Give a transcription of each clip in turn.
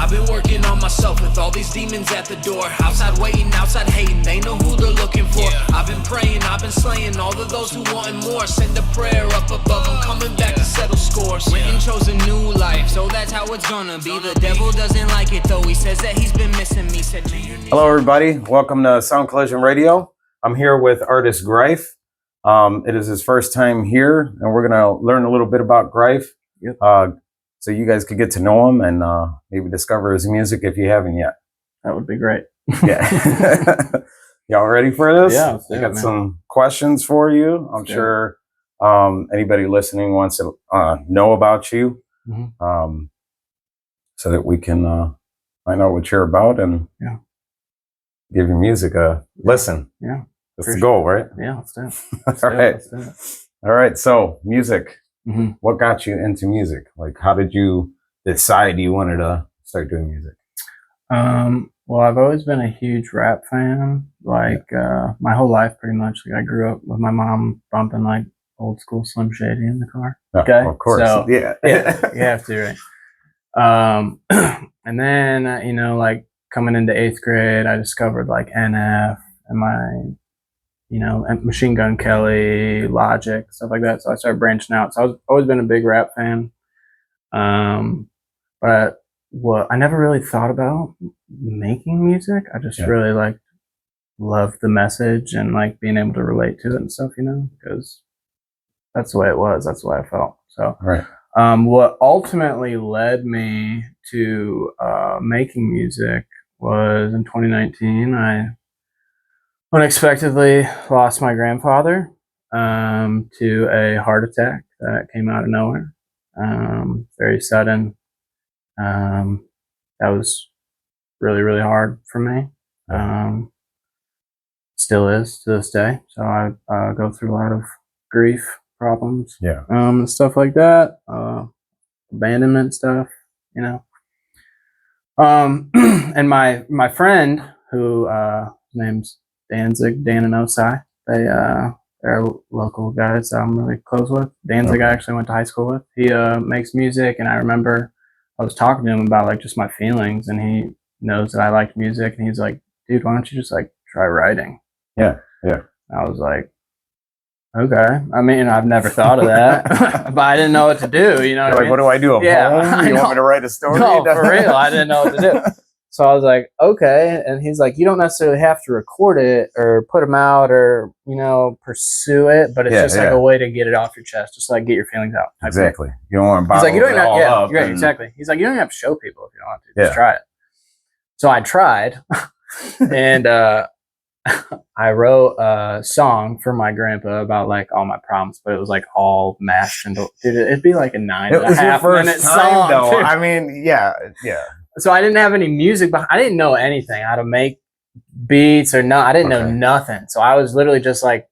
I've been working on myself with all these demons at the door. Outside waiting, outside hating, they know who they're looking for. I've been praying, I've been slaying all of those who wanting more. Send a prayer up above, I'm coming back to settle scores. Written chose a new life, so that's how it's gonna be. The devil doesn't like it though, he says that he's been missing me. Hello everybody, welcome to Sound Collision Radio. I'm here with artist GREIF. It is his first time here, and we're gonna learn a little bit about GREIF. Yep. So you guys could get to know him and maybe discover his music if you haven't yet. That would be great. Yeah. Y'all ready for this? Yeah. I got some questions for you. I'm sure anybody listening wants to know about you, so that we can find out what you're about and give your music a listen. Yeah. That's the goal, right? Yeah, let's do it. All right. So music. Mm-hmm. What got you into music? Like, how did you decide you wanted to start doing music? Well, I've always been a huge rap fan. Like my whole life, pretty much. Like, I grew up with my mom bumping like old school Slim Shady in the car. Okay, of course. So, yeah, you have to, right? And then like coming into 8th grade, I discovered like NF and my and Machine Gun Kelly, Logic, stuff like that. So I started branching out. So I've always been a big rap fan. But I never really thought about making music. I just really loved the message and like being able to relate to it and stuff, because that's the way it was. That's the way I felt. So, what ultimately led me to making music was in 2019, I unexpectedly lost my grandfather to a heart attack that came out of nowhere. Very sudden. That was really, really hard for me. Still is to this day. So I go through a lot of grief problems. And stuff like that. Abandonment stuff, and my friend who his name's Danzig, Dan and Osai. They're local guys that I'm really close with. Danzig I actually went to high school with. He makes music, and I remember I was talking to him about like just my feelings, and he knows that I like music, and he's like, dude, why don't you just like try writing? Yeah. I was like, okay. I mean, I've never thought of that, but I didn't know what to do. You know what I mean? What do I do? You want me to write a story? No, for real. I didn't know what to do. So I was like, okay. And he's like, you don't necessarily have to record it or put them out or, pursue it, but it's just like a way to get it off your chest, just like get your feelings out. Exactly. You don't want to bottle He's like, you don't it all up. Right, exactly. He's like, you don't even have to show people if you don't want to. Just try it. So I tried, and I wrote a song for my grandpa about like all my problems, but it was like all mashed into. Dude, it'd be like a 9.5-minute song. Though. Dude. I mean, yeah. So I didn't have any music, but I didn't know anything, how to make beats or no. I didn't know nothing. So I was literally just like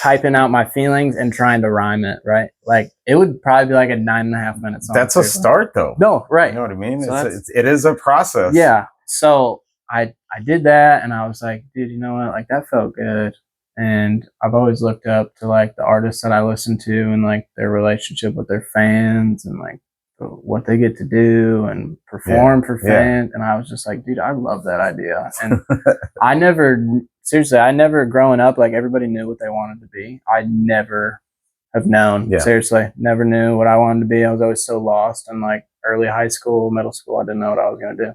typing out my feelings and trying to rhyme it. Right, like it would probably be like a 9.5-minute song. That's a start, though. No, right. You know what I mean? So it is a process. Yeah. So I did that, and I was like, dude, you know what? Like that felt good. And I've always looked up to like the artists that I listen to and like their relationship with their fans and like what they get to do and perform for fans. And I was just like, dude, I love that idea. And I never growing up, like everybody knew what they wanted to be. I never have known, seriously, never knew what I wanted to be. I was always so lost in like early high school, middle school. I didn't know what I was going to do.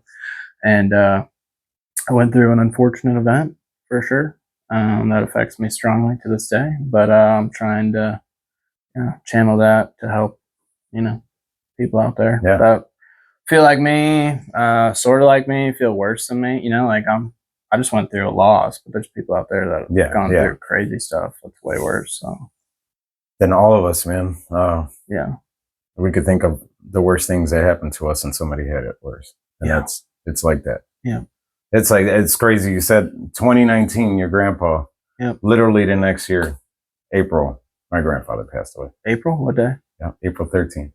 And, I went through an unfortunate event for sure. That affects me strongly to this day, but, I'm trying to channel that to help, people out there that feel like me, sort of like me, feel worse than me. Like I just went through a loss, but there's people out there that have gone through crazy stuff that's way worse. So then all of us, man. We could think of the worst things that happened to us, and somebody had it worse. And it's like that. Yeah. It's crazy. You said 2019, your grandpa. Yep. Literally the next year, April, my grandfather passed away. April? What day? Yeah, April 13th.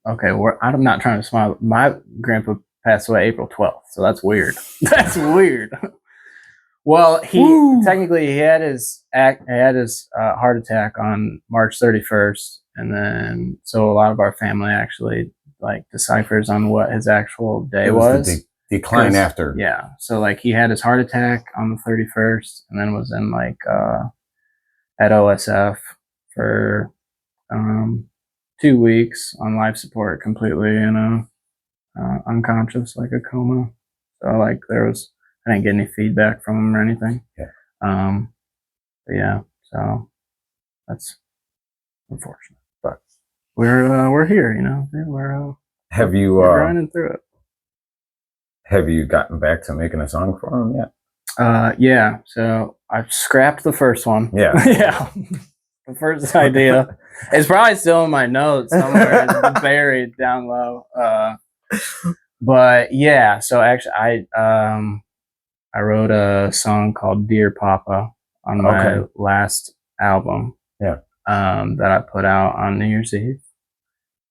Okay, I'm not trying to smile. My grandpa passed away April 12th, so that's weird. That's weird. Well, he had his heart attack on March 31st, and then so a lot of our family actually like deciphers on what his actual day It was the decline after. Yeah. So like he had his heart attack on the 31st and then was in like at OSF for 2 weeks on life support, completely, you know, unconscious, like a coma. So like I didn't get any feedback from him or anything. Yeah. But yeah, so that's unfortunate, but we're here, you know. We're we're grinding through it. Have you gotten back to making a song for him yet? Yeah. So I've scrapped the first one. Yeah. Yeah. The first idea. It's probably still in my notes somewhere. It's buried down low. But yeah, so actually I wrote a song called Dear Papa on my last album. Yeah. That I put out on New Year's Eve.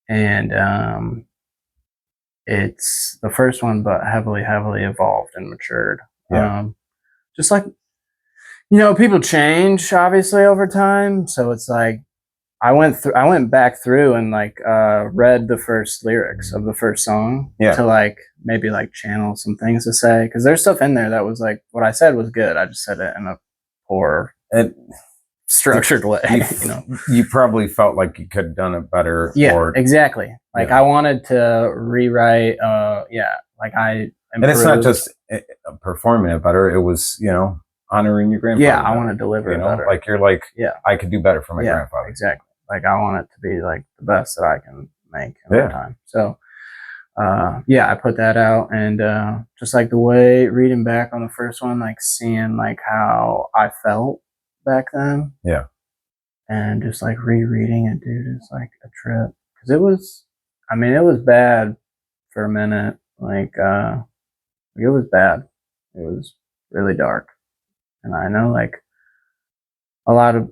And it's the first one, but heavily evolved and matured. Yeah. Just like, you know, people change obviously over time. So it's like I went back through and like read the first lyrics of the first song to like maybe like channel some things to say, because there's stuff in there that was like what I said was good. I just said it in a poor structured way. You know, you probably felt like you could have done it better. Yeah, exactly. Like I wanted to rewrite. Like I improved. And it's not just performing it better. It was, you know, honoring your grandfather. Yeah, I want to deliver it better. Like you're like, I could do better for my grandfather. Exactly. Like I want it to be like the best that I can make in my time. So, I put that out, and just like the way reading back on the first one, like seeing like how I felt back then. Yeah. And just like rereading it, dude, is like a trip. Because it was bad for a minute. Like, it was bad. It was really dark. And I know like a lot of,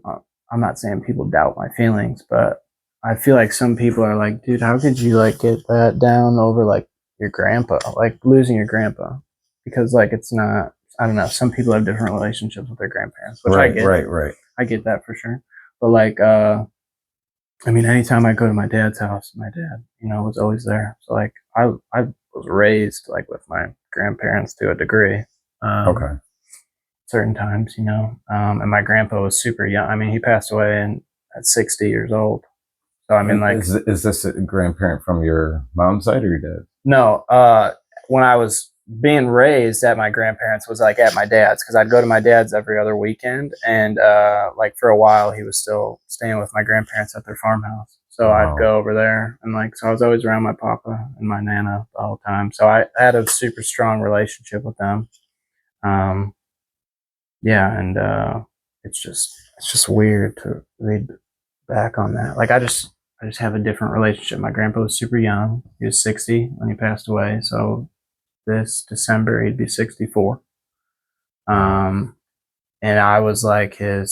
I'm not saying people doubt my feelings, but I feel like some people are like, dude, how could you like get that down over like your grandpa, like losing your grandpa? Because like, it's not, I don't know. Some people have different relationships with their grandparents, which I get. Right. I get that for sure. But like, I mean, anytime I go to my dad's house, my dad, you know, was always there. So like, I was raised like with my grandparents to a degree. Certain times, you know, and my grandpa was super young. I mean, he passed away at 60 years old. So I mean, like, is this a grandparent from your mom's side or your dad? No, when I was being raised at my grandparents was like at my dad's, because I'd go to my dad's every other weekend, and like for a while he was still staying with my grandparents at their farmhouse. So I'd go over there, and like, so I was always around my papa and my nana the whole time. So I had a super strong relationship with them. And it's just weird to read back on that. Like I just have a different relationship. My grandpa was super young. He was 60 when he passed away. So this December he'd be 64. And I was like I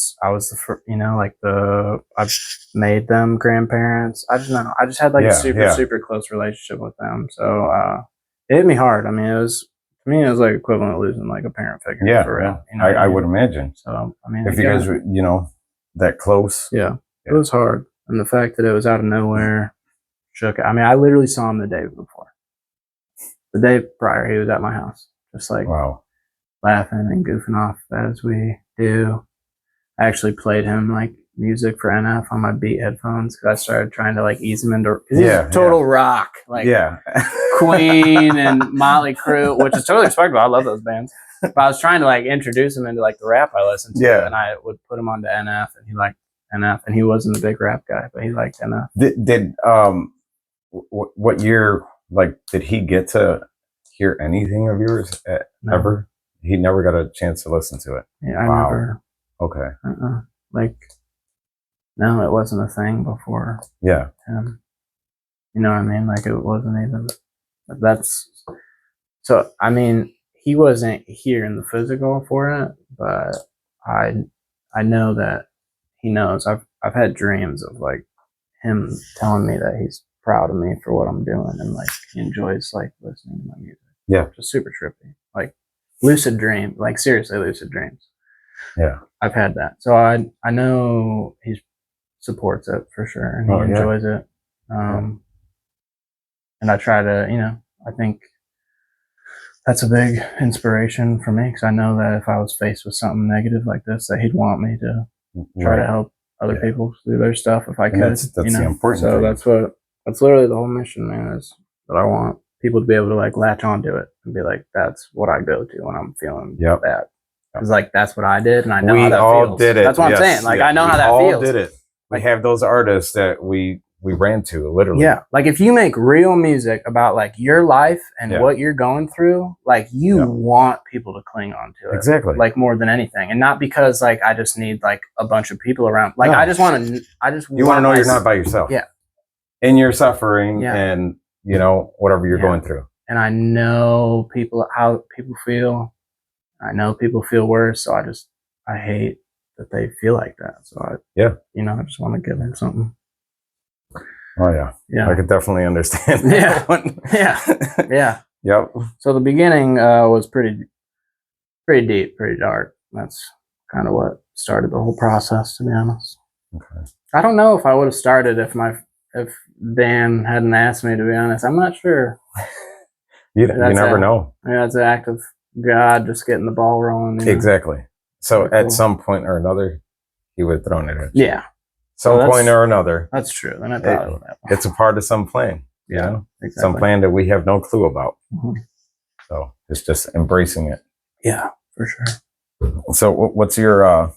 made them grandparents. I just had like a super close relationship with them. So it hit me hard. I mean, to me, it was like equivalent to losing like a parent figure. Yeah, for real. You know I would imagine. So I mean, if you guys were, you know, that close. Yeah, it was hard. And the fact that it was out of nowhere shook. I mean, I literally saw him the day before. The day prior, he was at my house, just like laughing and goofing off as we do. I actually played him like music for NF on my Beat headphones, because I started trying to like ease him into. He's total rock, like Queen and Motley Crue, which is totally respectable. I love those bands. But I was trying to like introduce him into like the rap I listened to, and I would put him onto NF, and he liked NF, and he wasn't a big rap guy, but he liked NF. Did what year, like, did he get to hear anything of yours ever? He never got a chance to listen to it. Yeah, I never. Okay. Like, no, it wasn't a thing before. Yeah. Him. You know what I mean? Like, it wasn't even. That's so. I mean, he wasn't here in the physical for it, but I know that he knows. I've had dreams of like him telling me that he's proud of me for what I'm doing, and like he enjoys like listening to my music. Yeah, just super trippy, like lucid dream, like seriously lucid dreams. Yeah, I've had that, so I know he supports it for sure, and he enjoys it. And I try to, you know, I think that's a big inspiration for me because I know that if I was faced with something negative like this, that he'd want me to try to help other people do their stuff if I could. That's you know? the important so thing. that's literally the whole mission, man, is that I want people to be able to like latch onto it and be like, that's what I go to when I'm feeling bad. Because like that's what I did, and I know how that feels. We all did it. That's what I'm saying. Like I know how that feels. We all did it. We have those artists that we ran to, literally. Yeah, like if you make real music about like your life and what you're going through, like you want people to cling on to it. Exactly. Like more than anything, and not because like I just need like a bunch of people around. Like I just want to. You want to know you're not by yourself. Yeah. In your suffering and you know whatever you're going through. And I know how people feel. I know people feel worse, so I hate that they feel like that. So you know, I just want to give them something. Oh yeah. I could definitely understand. Yeah. Yeah. Yep. So the beginning was pretty deep, pretty dark. That's kind of what started the whole process, to be honest. Okay. I don't know if I would have started if Dan hadn't asked me, to be honest. I'm not sure. You never know. Yeah, it's an act of God just getting the ball rolling. You know? Exactly. So at some point or another, he would have thrown it at you. Yeah. Some point or another. That's true. Then I thought it would happen. It's a part of some plan. Yeah. You know? Exactly. Some plan that we have no clue about. Mm-hmm. So it's just embracing it. Yeah, for sure. So what's your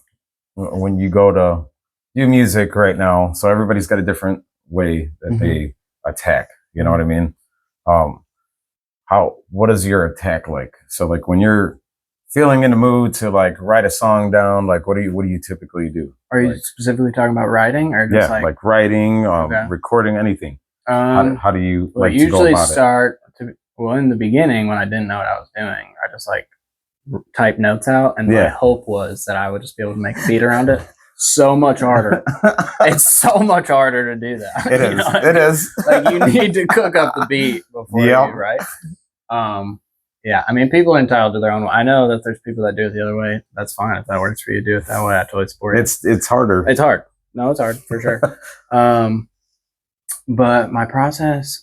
when you go to do music right now? So everybody's got a different way that they attack. You know what I mean? What is your attack like? So like when you're feeling in the mood to like write a song down, like what do you typically do? Are you specifically talking about writing or just like writing, recording, anything? How do you like to go about it? Well, in the beginning when I didn't know what I was doing, I just like type notes out, and my hope was that I would just be able to make a beat around it. So much harder. It's so much harder to do that. It is. It is. Like you need to cook up the beat before you right? Yeah, I mean, people are entitled to their own way. I know that there's people that do it the other way. That's fine. If that works for you, do it that way. I totally support it. It's harder. It's hard. No, it's hard for sure. But my process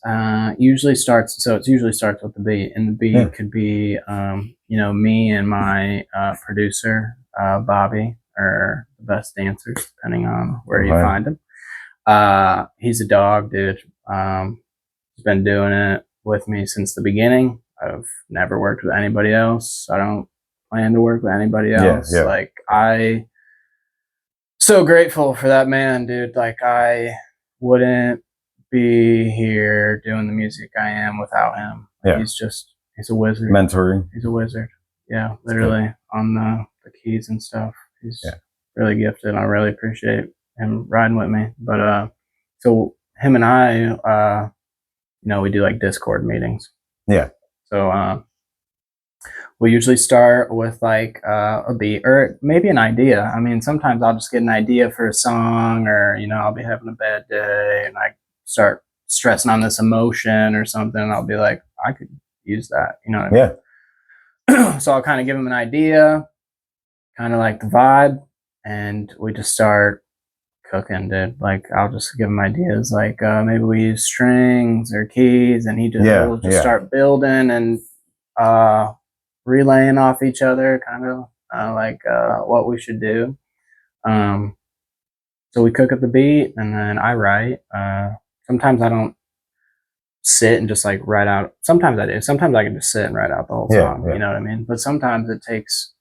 usually starts with the beat. And the beat could be, you know, me and my producer, Bobby, are the best dancers, depending on where you find him. He's a dog, dude. He's been doing it with me since the beginning. I've never worked with anybody else. I don't plan to work with anybody else. Like I so grateful for that man, dude. Like I wouldn't be here doing the music I am without him. He's a wizard. Mentoring. He's a wizard. Yeah, literally on the keys and stuff. He's really gifted. I really appreciate him riding with me. But so him and I, you know, we do like Discord meetings. Yeah. So we usually start with like a beat or maybe an idea. I mean, sometimes I'll just get an idea for a song, or you know, I'll be having a bad day and I start stressing on this emotion or something. And I'll be like, I could use that. You know what I mean? So I'll kind of give him an idea, kind of like the vibe, and we just start cooking, dude. Like I'll just give him ideas, like maybe we use strings or keys, and we'll just start building and relaying off each other, kind of like what we should do. So we cook up the beat, and then I write. Sometimes I don't sit and just like write out. Sometimes I do. Sometimes I can just sit and write out the whole song. You know what I mean? But sometimes it takes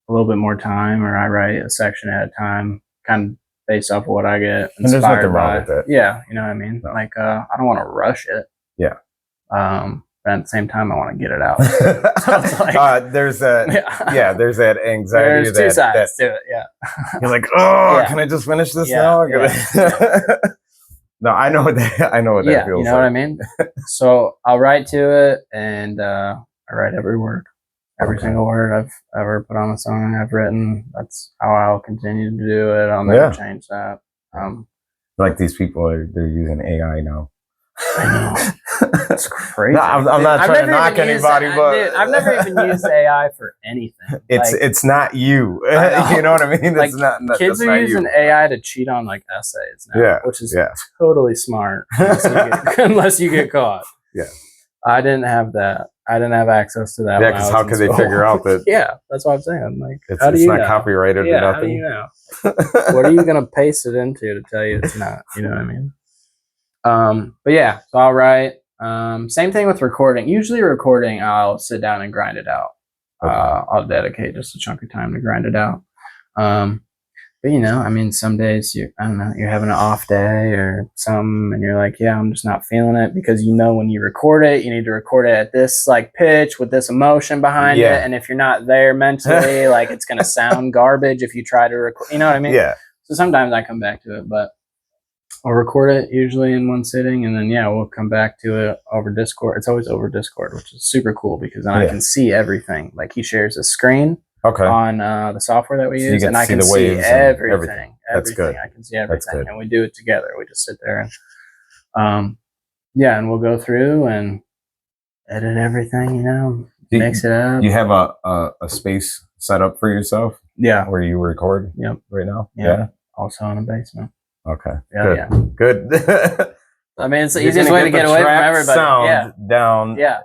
a little bit more time, or I write a section at a time, kind of based off of what I get inspired and there's nothing by. wrong with that. Yeah, you know what I mean? No. Like I don't want to rush it. Yeah. But at the same time, I want to get it out. So it's like, there's that. There's that anxiety. There's two sides to it. Yeah. You're like, can I just finish this now? No, I know what that feels like. You know what I mean? So I'll write to it, and I write every word. Every single word I've ever put on a song I've written. That's how I'll continue to do it. I'll never change that. Like these people they're using AI now. I know. That's crazy. No, I'm not trying to knock anybody, but I've never even used AI for anything. It's not you. You know what I mean? Like, kids are using AI to cheat on like essays now, which is totally smart unless you get caught. Yeah. I didn't have that. I didn't have access to that. Yeah, when I because was how in could they school. figure out that Yeah, that's what I'm saying. Like, it's, how do it's you not know? copyrighted Yeah, or how do nothing? you know? What are you gonna paste it into to tell you it's not? You know what I mean? But yeah, so I'll write. Same thing with recording. Usually recording, I'll sit down and grind it out. Okay. I'll dedicate just a chunk of time to grind it out. But you know, I mean, some days I don't know, you're having an off day or something, and you're like, yeah, I'm just not feeling it, because you know when you record it, you need to record it at this like pitch with this emotion behind Yeah. it, and if you're not there mentally, like it's gonna sound garbage if you try to record. You know what I mean? Yeah. So sometimes I come back to it, but I'll record it usually in one sitting, and then yeah, we'll come back to it over Discord. It's always over Discord, which is super cool because then I can see everything. Like he shares a screen on the software that we use, and I can see everything. That's good. I can see everything, and we do it together. We just sit there and yeah, and we'll go through and edit everything. You know, mix it up. You have a space set up for yourself? Yeah, where you record? Yep. Right now? Yeah. Also in a basement. Okay. Yeah. Good. Good. I mean, it's the easiest way to get away from everybody. Sound down. Yeah.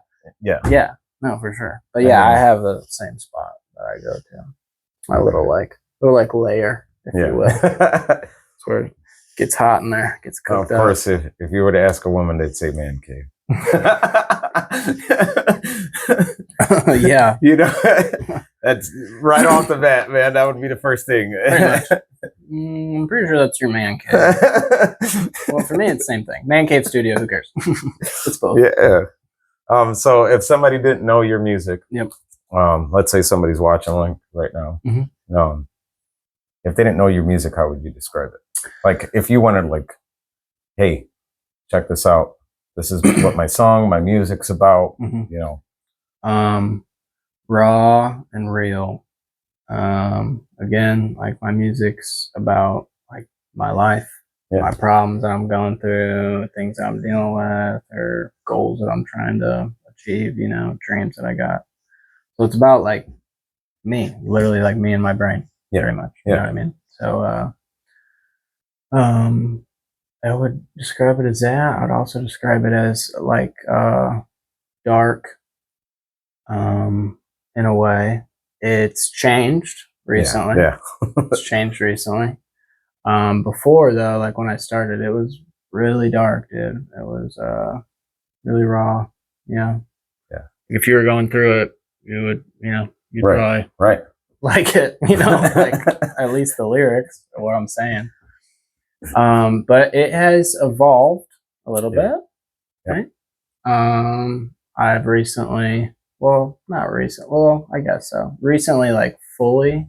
No, for sure. But yeah, I have the same spot that I go to. My little layer, if you will. It's where it gets hot in there, gets cooked up. Of course, if you were to ask a woman, they'd say man cave. Yeah. You know, that's right off the bat, man. That would be the first thing. I'm pretty sure that's your man cave. Well, for me, it's the same thing. Man cave studio, who cares? It's both. Yeah. So if somebody didn't know your music, yep. Let's say somebody's watching like right now. Mm-hmm. If they didn't know your music, how would you describe it? Like if you wanted like, hey, check this out. This is what my music's about, you know. Raw and real. Again, like my music's about like my life, my problems that I'm going through, things that I'm dealing with, or goals that I'm trying to achieve, you know, dreams that I got. So it's about like me, literally like me and my brain, very much. You know what I mean? So, I would describe it as that. I'd also describe it as like dark. In a way, it's changed recently. Yeah. It's changed recently. Before though, like when I started, it was really dark, dude. It was really raw. Yeah. If you were going through it, you would, you know, you'd probably like it, you know, like at least the lyrics are what I'm saying. But it has evolved a little bit, right? I've recently, well, not recent, well, I guess so. Recently, like fully,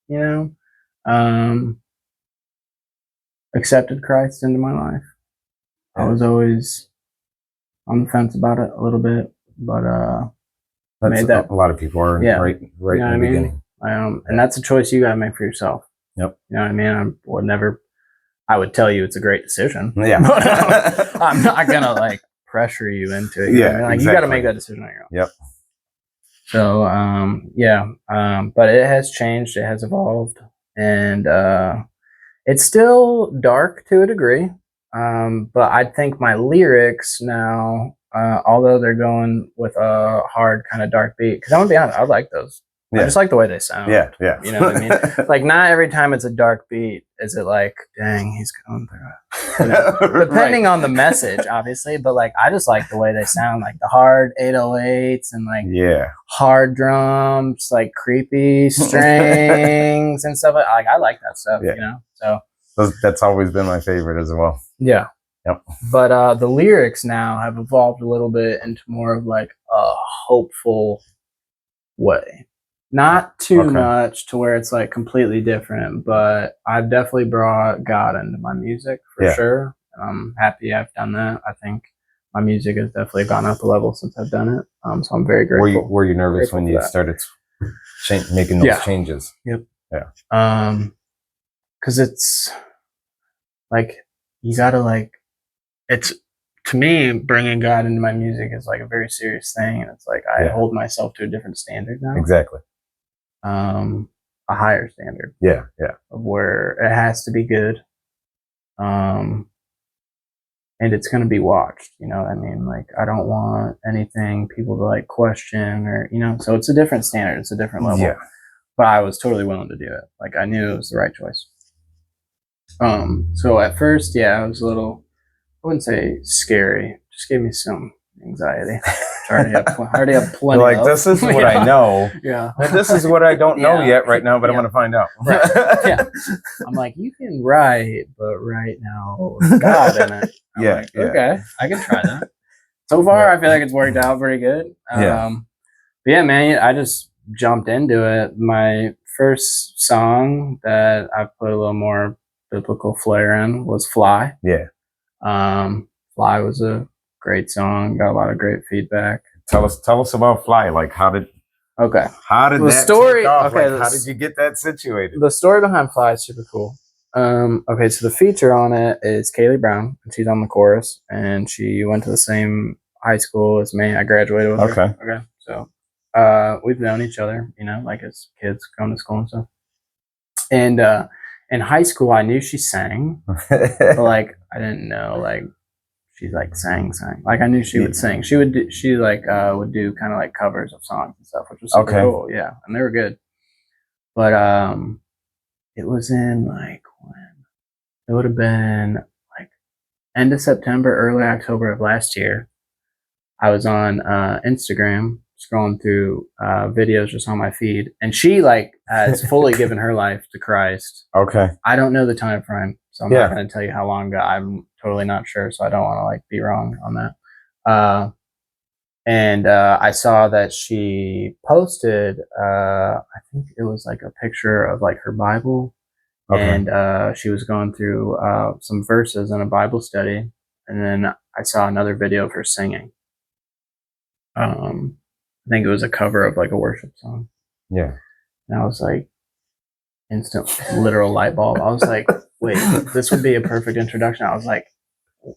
you know, accepted Christ into my life. I was always on the fence about it a little bit, but that's made that. A lot of people are right you know in the beginning. And that's a choice you gotta make for yourself. Yep. You know what I mean? I would tell you it's a great decision. Yeah. But I'm not gonna like pressure you into it. You know what I mean? Like, you gotta make that decision on your own. Yep. So but it has changed, it has evolved, and it's still dark to a degree. But I think my lyrics now, although they're going with a hard kind of dark beat, because I'm gonna be honest, I like those. I just like the way they sound. Yeah. You know what I mean? Like, not every time it's a dark beat is it like, dang, he's going through it. You know? Depending on the message, obviously, but like I just like the way they sound, like the hard 808s and like hard drums, like creepy strings and stuff. Like I like that stuff, you know. So that's always been my favorite as well. Yeah. Yep. But the lyrics now have evolved a little bit into more of like a hopeful way. Not too much to where it's like completely different, but I've definitely brought God into my music for sure. I'm happy I've done that. I think my music has definitely gone up a level since I've done it. So I'm very grateful. Were you nervous when you started making those changes? Yep. Yeah. Because it's like, you gotta like, it's, to me, bringing God into my music is like a very serious thing. And it's like, I hold myself to a different standard now. Exactly. A higher standard. Yeah. Of where it has to be good. and it's going to be watched. You know what I mean? Like, I don't want anything people to like question or, you know, so it's a different standard. It's a different level. Yeah. But I was totally willing to do it. Like, I knew it was the right choice. So at first, yeah, I was a little, I wouldn't say scary. Just gave me some anxiety. I already have plenty. Like, this is what I know. Yeah. And this is what I don't know yet right now, but I'm going to find out. Right. Yeah. I'm like, you can write, but right now, God in it. I'm like, okay, I can try that. So far, I feel like it's worked out pretty good. But yeah, man, I just jumped into it. My first song that I put a little more biblical flair in was Fly. Yeah. Fly was a great song. Got a lot of great feedback. Tell us about Fly. Like, how did the story take off? okay, like, how did you get that situated? The story behind Fly is super cool. Okay, so the feature on it is Kaylee Brown, and she's on the chorus, and she went to the same high school as me. I graduated with her. Okay. So we've known each other, you know, like as kids going to school and stuff. And in high school I knew she sang, but like I didn't know like she like sang. Like I knew she would sing. She would do kind of like covers of songs and stuff, which was super cool. Yeah, and they were good. But it was in like when it would have been like end of September, early October of last year. I was on Instagram scrolling through videos just on my feed, and she like has fully given her life to Christ. Okay. I don't know the time frame, so I'm not going to tell you how long ago. I'm totally not sure, so I don't want to like be wrong on that. And I saw that she posted, I think it was like a picture of like her Bible, and she was going through some verses in a Bible study, and then I saw another video of her singing. I think it was a cover of like a worship song. Yeah. And I was like, instant literal light bulb. I was like, wait, this would be a perfect introduction. I was like,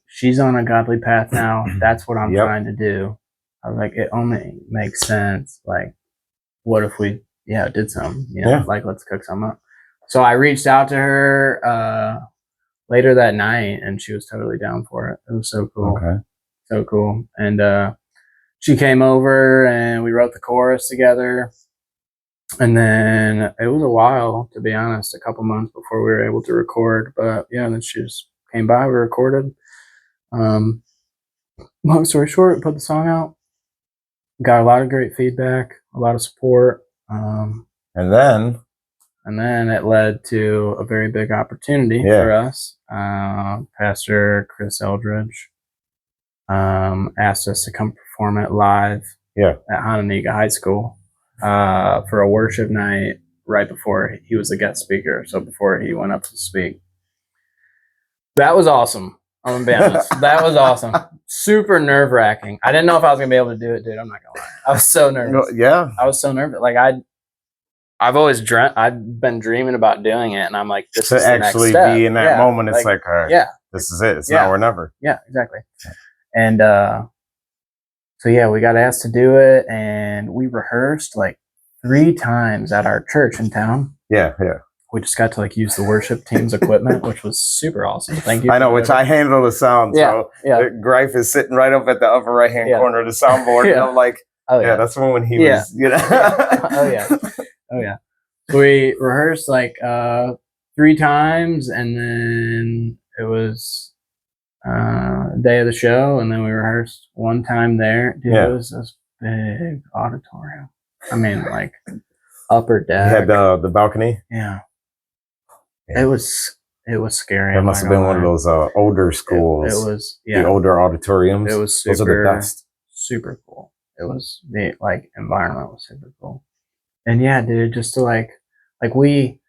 she's on a godly path now. That's what I'm trying to do. I was like, it only makes sense. Like, what if we, did something? You know, like, let's cook something up. So I reached out to her later that night, and she was totally down for it. It was so cool. Okay. So cool. And she came over, and we wrote the chorus together. And then it was a while, to be honest, a couple months before we were able to record. But yeah, then she just came by, we recorded. Long story short, put the song out. Got a lot of great feedback, a lot of support. And then it led to a very big opportunity for us. Pastor Chris Eldridge asked us to come perform it live at Hononegah High School for a worship night right before he was a guest speaker. So before he went up to speak. That was awesome. I'm gonna be honest. That was awesome. Super nerve-wracking. I didn't know if I was gonna be able to do it, dude. I'm not gonna lie. I was so nervous. I was so nervous. Like I've always I've been dreaming about doing it, and I'm like, this is the next step. To actually be in that moment, it's like, all right, this is it. It's now or never. Yeah, exactly. And so we got asked to do it, and we rehearsed like 3 times at our church in town. Yeah. We just got to like use the worship team's equipment, which was super awesome. Thank you. I know, which I handle the sound. So GREIF is sitting right up at the upper right hand corner of the soundboard. And I'm like, that's when he was, you know. Oh yeah. We rehearsed like 3 times, and then it was day of the show, and then we rehearsed 1 time there. Dude, it was this big auditorium. I mean, like upper deck. You had the balcony. Yeah. It was scary. It must have been one of those older schools. It was the older auditoriums. It was super, those are the best. Super cool. It was the environment was super cool. And dude, just to like we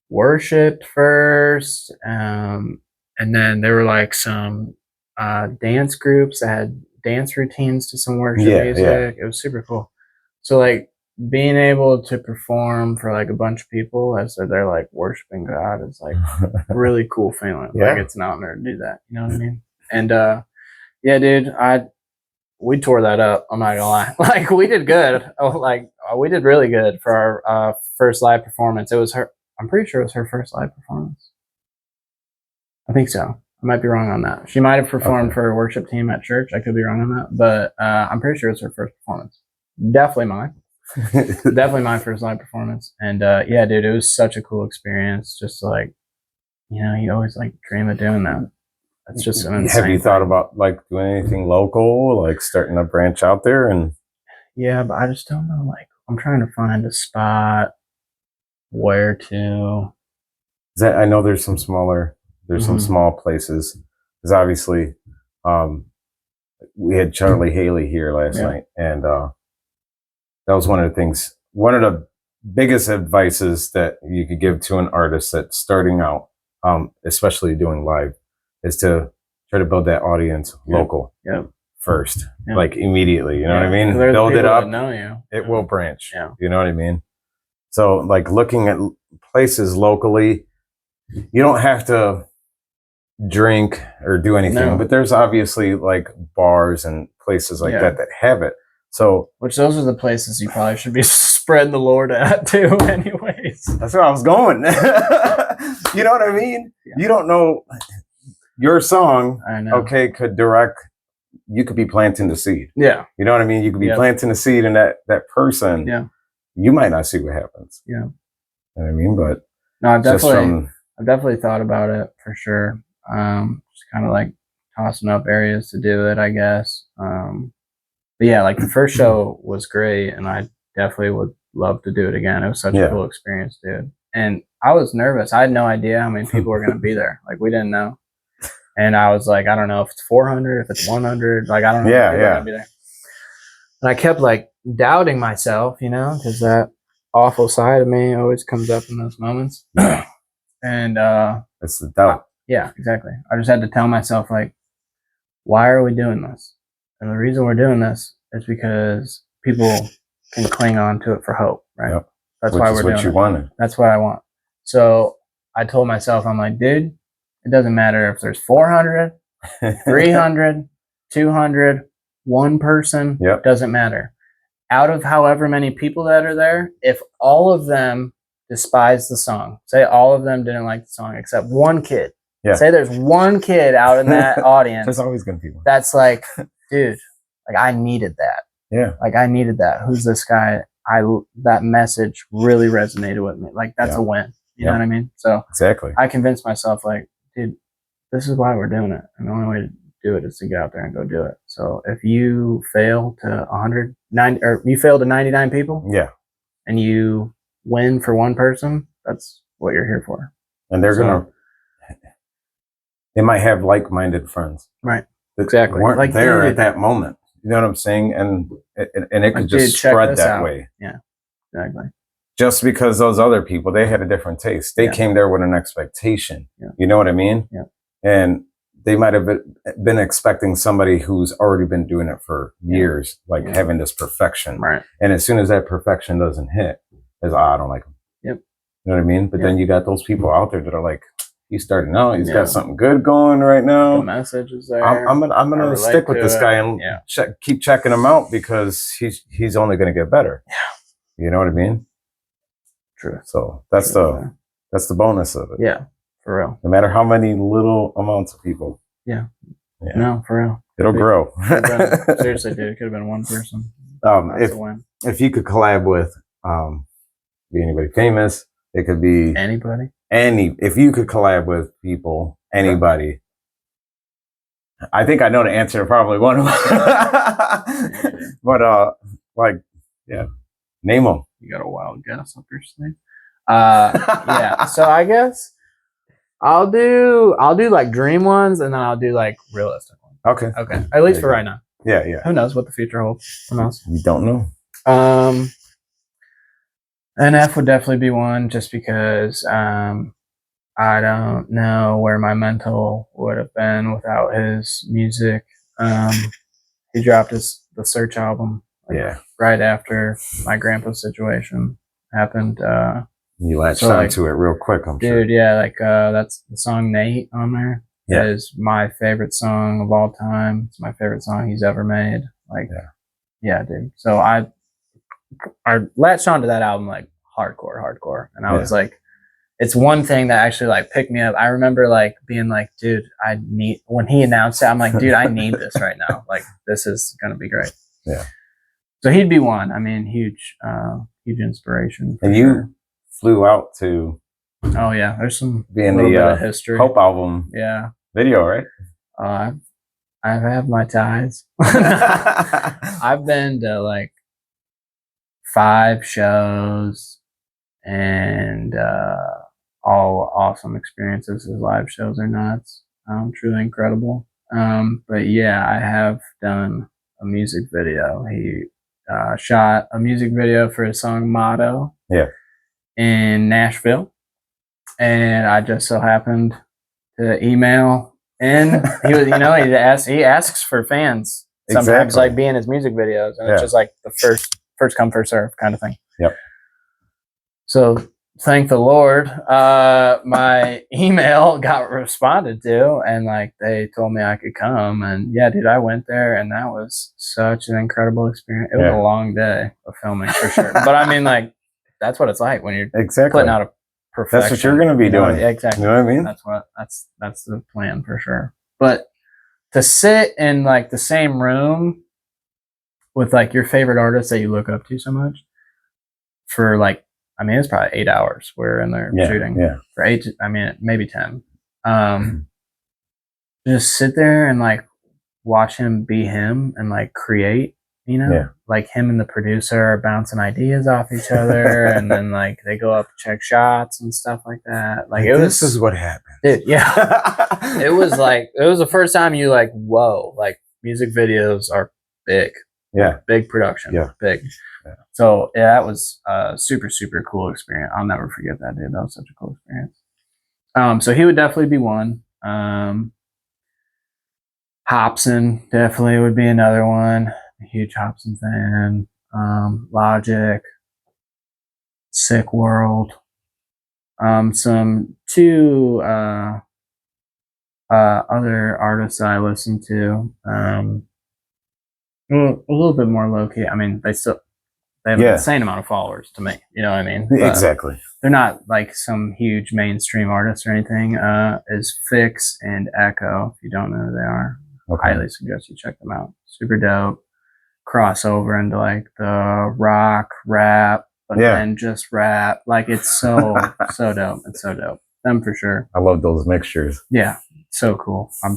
worshipped first, and then there were like some dance groups that had dance routines to some worship music. It was super cool. So like being able to perform for like a bunch of people as they're like worshiping God is like a really cool feeling. Like it's an honor to do that. You know what I mean? And dude, we tore that up. I'm not gonna lie. Like we did good. We did really good for our first live performance. It was her. I'm pretty sure it was her first live performance. I think so. I might be wrong on that. She might have performed for a worship team at church. I could be wrong on that, but I'm pretty sure it's her first performance. Definitely mine. Definitely my first live performance. And yeah, dude, it was such a cool experience. Just to, like, you know, you always like dream of doing that. That's just an insane Have you thought thing. about like doing anything local, like starting to branch out there? And Yeah, but I just don't know. Like, I'm trying to find a spot where to. I know there's some smaller, some small places. Because obviously, we had Charlie Haley here last night, and that was one of the things. One of the biggest advices that you could give to an artist that's starting out, especially doing live, is to try to build that audience local first, like immediately. You know what I mean? Build it up. Know you. It will branch. Yeah. You know what I mean? So, like looking at places locally, you don't have to drink or do anything, but there's obviously like bars and places like that have it. So, which those are the places you probably should be spreading the Lord at too, anyways. That's where I was going. You know what I mean? Yeah. You don't know your song. I know. Okay, you could be planting the seed. Yeah. You know what I mean? You could be planting the seed in that person. Yeah. You might not see what happens. Yeah. You know what I mean? But no, I've definitely thought about it for sure. Just kind of like tossing up areas to do it, I guess. But yeah, like the first show was great, and I definitely would love to do it again. It was such a cool experience, dude. And I was nervous. I had no idea how many people were going to be there. Like, we didn't know. And I was like, I don't know if it's 400, if it's 100. Like, I don't know if people are going to be there. And I kept like doubting myself, you know, because that awful side of me always comes up in those moments. And it's the doubt. Yeah, exactly. I just had to tell myself, like, why are we doing this? And the reason we're doing this is because people can cling on to it for hope, right? Yep. That's why we're doing it. What you wanted. That's what I want. So I told myself, I'm like, dude, it doesn't matter if there's 400, 300, 200, one person, doesn't matter. Out of however many people that are there, if all of them despise the song, say all of them didn't like the song except one kid, say there's one kid out in that audience. There's always going to be one. That's like, dude, like I needed that. Yeah. Like I needed that. Who's this guy? That message really resonated with me. Like that's a win. You know what I mean? So exactly. I convinced myself, like, dude, this is why we're doing it. And the only way to do it is to get out there and go do it. So if you fail to 190 or you fail to 99 people, and you win for one person, that's what you're here for. And they might have like-minded friends, right? Exactly. Weren't like there at that moment. You know what I'm saying? And it could just spread that way. Yeah, exactly. Just because those other people, they had a different taste. They came there with an expectation. Yeah. You know what I mean? Yeah. And they might have been expecting somebody who's already been doing it for years, like having this perfection. Right. And as soon as that perfection doesn't hit, it's, I don't like him. Yep. You know what I mean? But then you got those people out there that are like, he's starting out. He's got something good going right now. The message is there. I'm gonna stick with this guy and keep checking him out because he's only gonna get better. Yeah. You know what I mean? True. So that's the bonus of it. Yeah, for real. No matter how many little amounts of people. Yeah. No, for real. It'll grow. Seriously, dude, it could have been one person. If you could collab with be anybody famous, it could be anybody. If you could collab with people, anybody. I think I know the answer to probably one of them. But name them. You got a wild guess up your sleeve. Yeah. So I guess I'll do like dream ones, and then I'll do like realistic ones. Okay. At least for right now. Yeah. Who knows what the future holds? Who knows? You don't know. NF would definitely be one, just because I don't know where my mental would have been without his music. He dropped the Search album right after my grandpa's situation happened. You latched onto it real quick, I'm sure. Dude, that's the song Nate on there. That is my favorite song of all time. It's my favorite song he's ever made. Like, dude. So I latched onto that album like hardcore, and I was like, it's one thing that actually like picked me up. I remember like being like, dude, when he announced it, I'm like, dude, I need this right now. Like, this is gonna be great. Yeah. So he'd be one. I mean, huge inspiration. And you flew out to. Oh yeah, there's some being little bit the of history. Hope album. Yeah. Video, right? I have my ties. I've been to like 5 shows and all awesome experiences. His live shows are nuts. Truly incredible. But yeah, I have done a music video. He shot a music video for his song Motto. Yeah. In Nashville. And I just so happened to email in. He was, he asks for fans sometimes, like be in his music videos, and it's just like the first come first serve kind of thing. Yep. So thank the Lord, my email got responded to, and like they told me I could come, and yeah, dude, I went there, and that was such an incredible experience. It was a long day of filming for sure, but I mean, like that's what it's like when you're putting out a perfection. That's what you're going to be doing. Exactly. You know what I mean? That's the plan for sure. But to sit in like the same room with like your favorite artist that you look up to so much for like, I mean, it's probably 8 hours we're in there shooting for 8. I mean, maybe 10. Just sit there and like watch him be him and like create. Like him and the producer are bouncing ideas off each other, and then like they go up check shots and stuff like that. Like this is what happened. Yeah. It was the first time you like, whoa, like music videos are big. Yeah. Big production. Yeah. Big. Yeah. So yeah, that was a super, super cool experience. I'll never forget that, dude. That was such a cool experience. So he would definitely be one. Hobson definitely would be another one. A huge Hobson fan. Logic, Sick World. Some 2 other artists I listen to. A little bit more low key. I mean, they have an insane amount of followers to me. You know what I mean? But exactly. They're not like some huge mainstream artists or anything. Is Fix and Echo. If you don't know who they are, highly suggest you check them out. Super dope. Crossover into like the rock rap, but then just rap. Like it's so dope. It's so dope. Them for sure. I love those mixtures. Yeah, so cool. I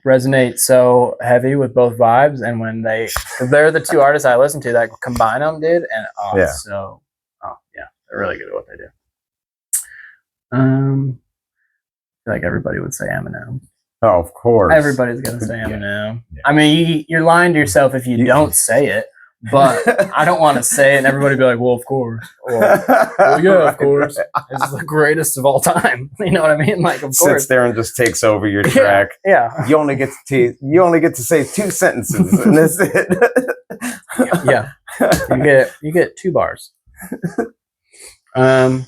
resonate so heavy with both vibes, and when they're the 2 artists I listen to that combine them, dude, and they're really good at what they do. I feel like everybody would say Eminem. Oh, of course. Everybody's gonna say Eminem. Yeah. I mean, you're lying to yourself if you don't say it. But I don't want to say it, and everybody be like, "Well, of course." Well, yeah, of course. It's the greatest of all time. You know what I mean? Like, of course. Sits there and just takes over your track. Yeah. You only get to say 2 sentences, and that's it. Yeah. You get 2 bars. So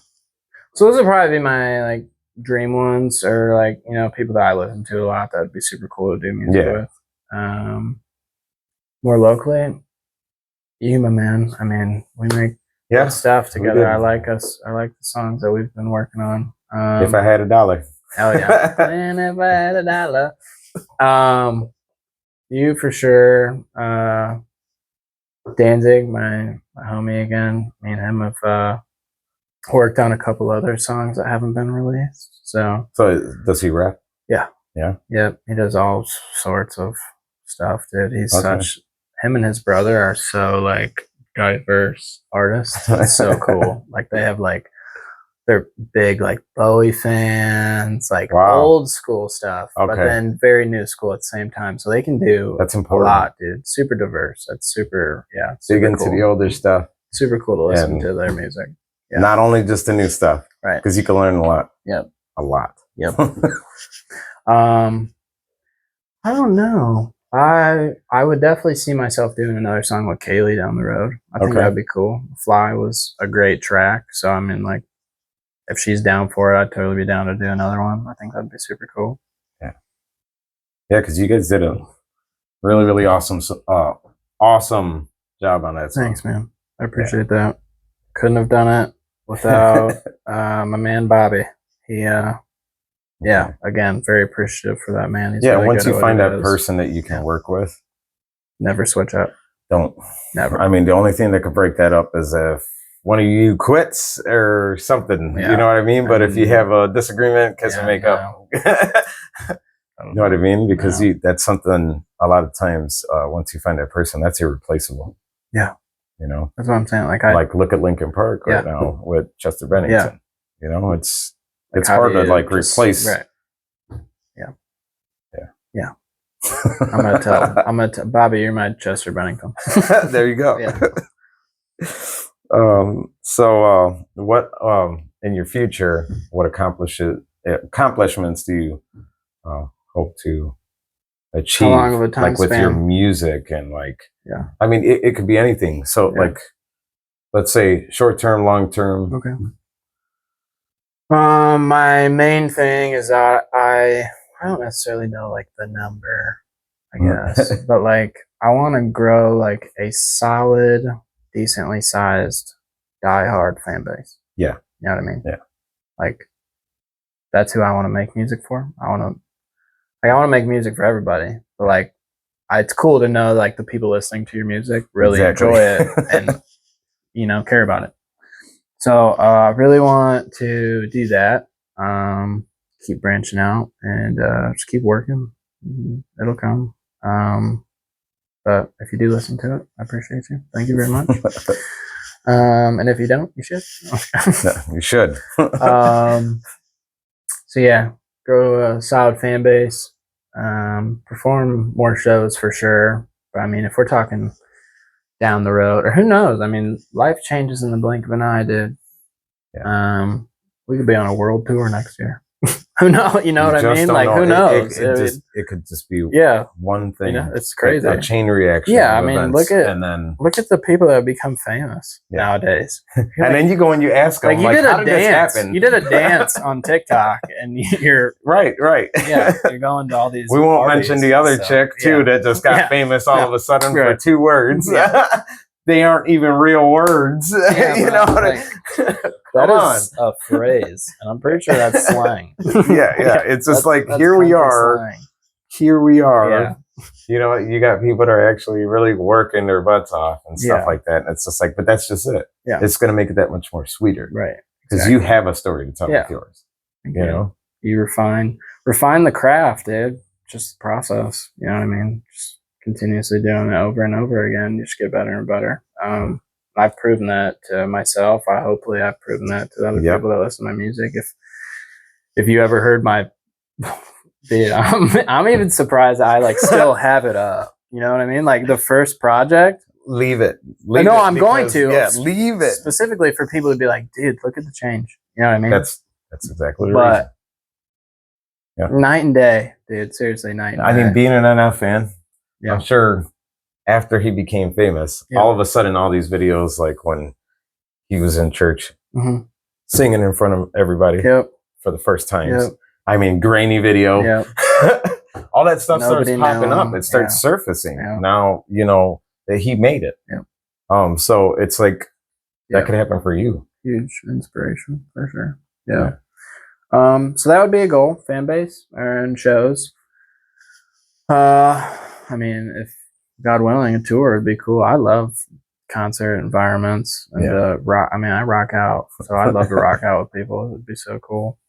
those would probably be my like dream ones, or like people that I listen to a lot that would be super cool to do music with. More locally. You, my man. I mean, we make good stuff together. I like the songs that we've been working on. If I had $1. Hell yeah. And if I had $1. You for sure. Danzig, my homie again. Me and him have worked on a couple other songs that haven't been released. So does he rap? Yeah. Yeah. Yep. He does all sorts of stuff, dude. He's him and his brother are so like diverse artists. It's so cool. Like they have like, they're big like Bowie fans, like old school stuff, but then very new school at the same time. So they can do a lot, dude. Super diverse. That's super, big into the older stuff. Super cool to listen to their music. Yeah. Not only just the new stuff, right? Because you can learn a lot. Yep. A lot. Yep. I don't know. I would definitely see myself doing another song with Kaylee down the road. I think that'd be cool. Fly was a great track. So I mean, like, if she's down for it, I'd totally be down to do another one. I think that'd be super cool. Yeah. Yeah, because you guys did a really, really awesome job on that song. Thanks, man. I appreciate that. Couldn't have done it without my man Bobby. He, yeah, again, very appreciative for that, man. He's Yeah, really once good you at find what he that does. person that you can work with, Never switch up. don't. Never. I mean, the only thing that could break that up is if one of you quits or something. Yeah. You know what I mean? But if you have a disagreement, kiss and make no. up. You know what I mean? Because that's something a lot of times, once you find that person, that's irreplaceable. Yeah. You know? That's what I'm saying. Like look at Lincoln Park right now with Chester Bennington. Yeah. You know, it's like hard to like just, replace. Right. Yeah. Yeah. Yeah. I'm gonna tell Bobby, you're my Chester Bennington. There you go. Yeah. So what in your future, what accomplishments do you hope to achieve? How long of a time like with span? your music and like, yeah. I mean, it could be anything. So like, let's say short term, long term. Okay. My main thing is that I don't necessarily know like the number, I guess, but like I want to grow like a solid, decently sized, diehard fan base. Yeah. You know what I mean? Yeah. Like that's who I want to make music for. I want to make music for everybody, but like it's cool to know like the people listening to your music really enjoy it and you know care about it. So I really want to do that. Keep branching out and just keep working. It'll come. But if you do listen to it, I appreciate you. Thank you very much. And if you don't, you should. You should. So yeah, grow a solid fan base. Perform more shows for sure. But I mean, if we're talking down the road, or who knows? I mean, life changes in the blink of an eye, dude. Yeah. We could be on a world tour next year. Who knows? You know what I mean? Like, who knows? It could just be one thing. You know, it's crazy. A chain reaction. Yeah, I mean, look at the people that have become famous nowadays. And then you go and you ask them, like, how did this happen? You did a dance on TikTok, and you're right. Yeah, you're going to all these. We won't mention the other chick too that just got famous all of a sudden for 2 words. Yeah. They aren't even real words. Yeah, you know what that is a phrase, and I'm pretty sure that's slang. Yeah. It's just like here we are. Yeah. You know, you got people that are actually really working their butts off and stuff like that. And it's just like, but that's just it. Yeah. It's going to make it that much more sweeter, right? Because you have a story to tell with yours. You know, you refine the craft, dude. Just the process. You know what I mean? Just continuously doing it over and over again, you just get better and better. I've proven that to myself. Hopefully I've proven that to the other people that listen to my music. If you ever heard my dude, I'm even surprised I like still have it up. You know what I mean? Like the first project. Leave it. I'm going to. Yeah, leave it. Specifically for people to be like, dude, look at the change. You know what I mean? That's exactly the reason. Yeah. Night and day, dude. Seriously, night and day. I mean, being an NF fan, yeah. I'm sure after he became famous, all of a sudden, all these videos, like when he was in church, singing in front of everybody for the first time. I mean, grainy video. All that stuff starts popping up. It starts surfacing. Now, you know, that he made it. So it's like, that could happen for you. Huge inspiration, for sure. Yeah. So that would be a goal, fan base and shows. I mean, if God willing, a tour would be cool. I love concert environments and rock. I mean, I rock out, so I'd love to rock out with people. It'd be so cool.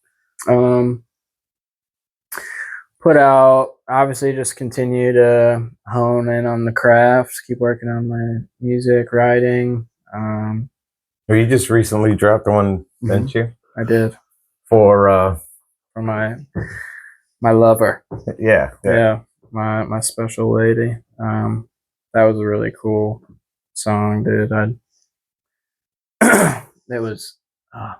Put out, obviously, just continue to hone in on the crafts, keep working on my music, writing. Well, you just recently dropped one, didn't you? I did. For my lover. Yeah. My special lady. That was a really cool song, dude. It was a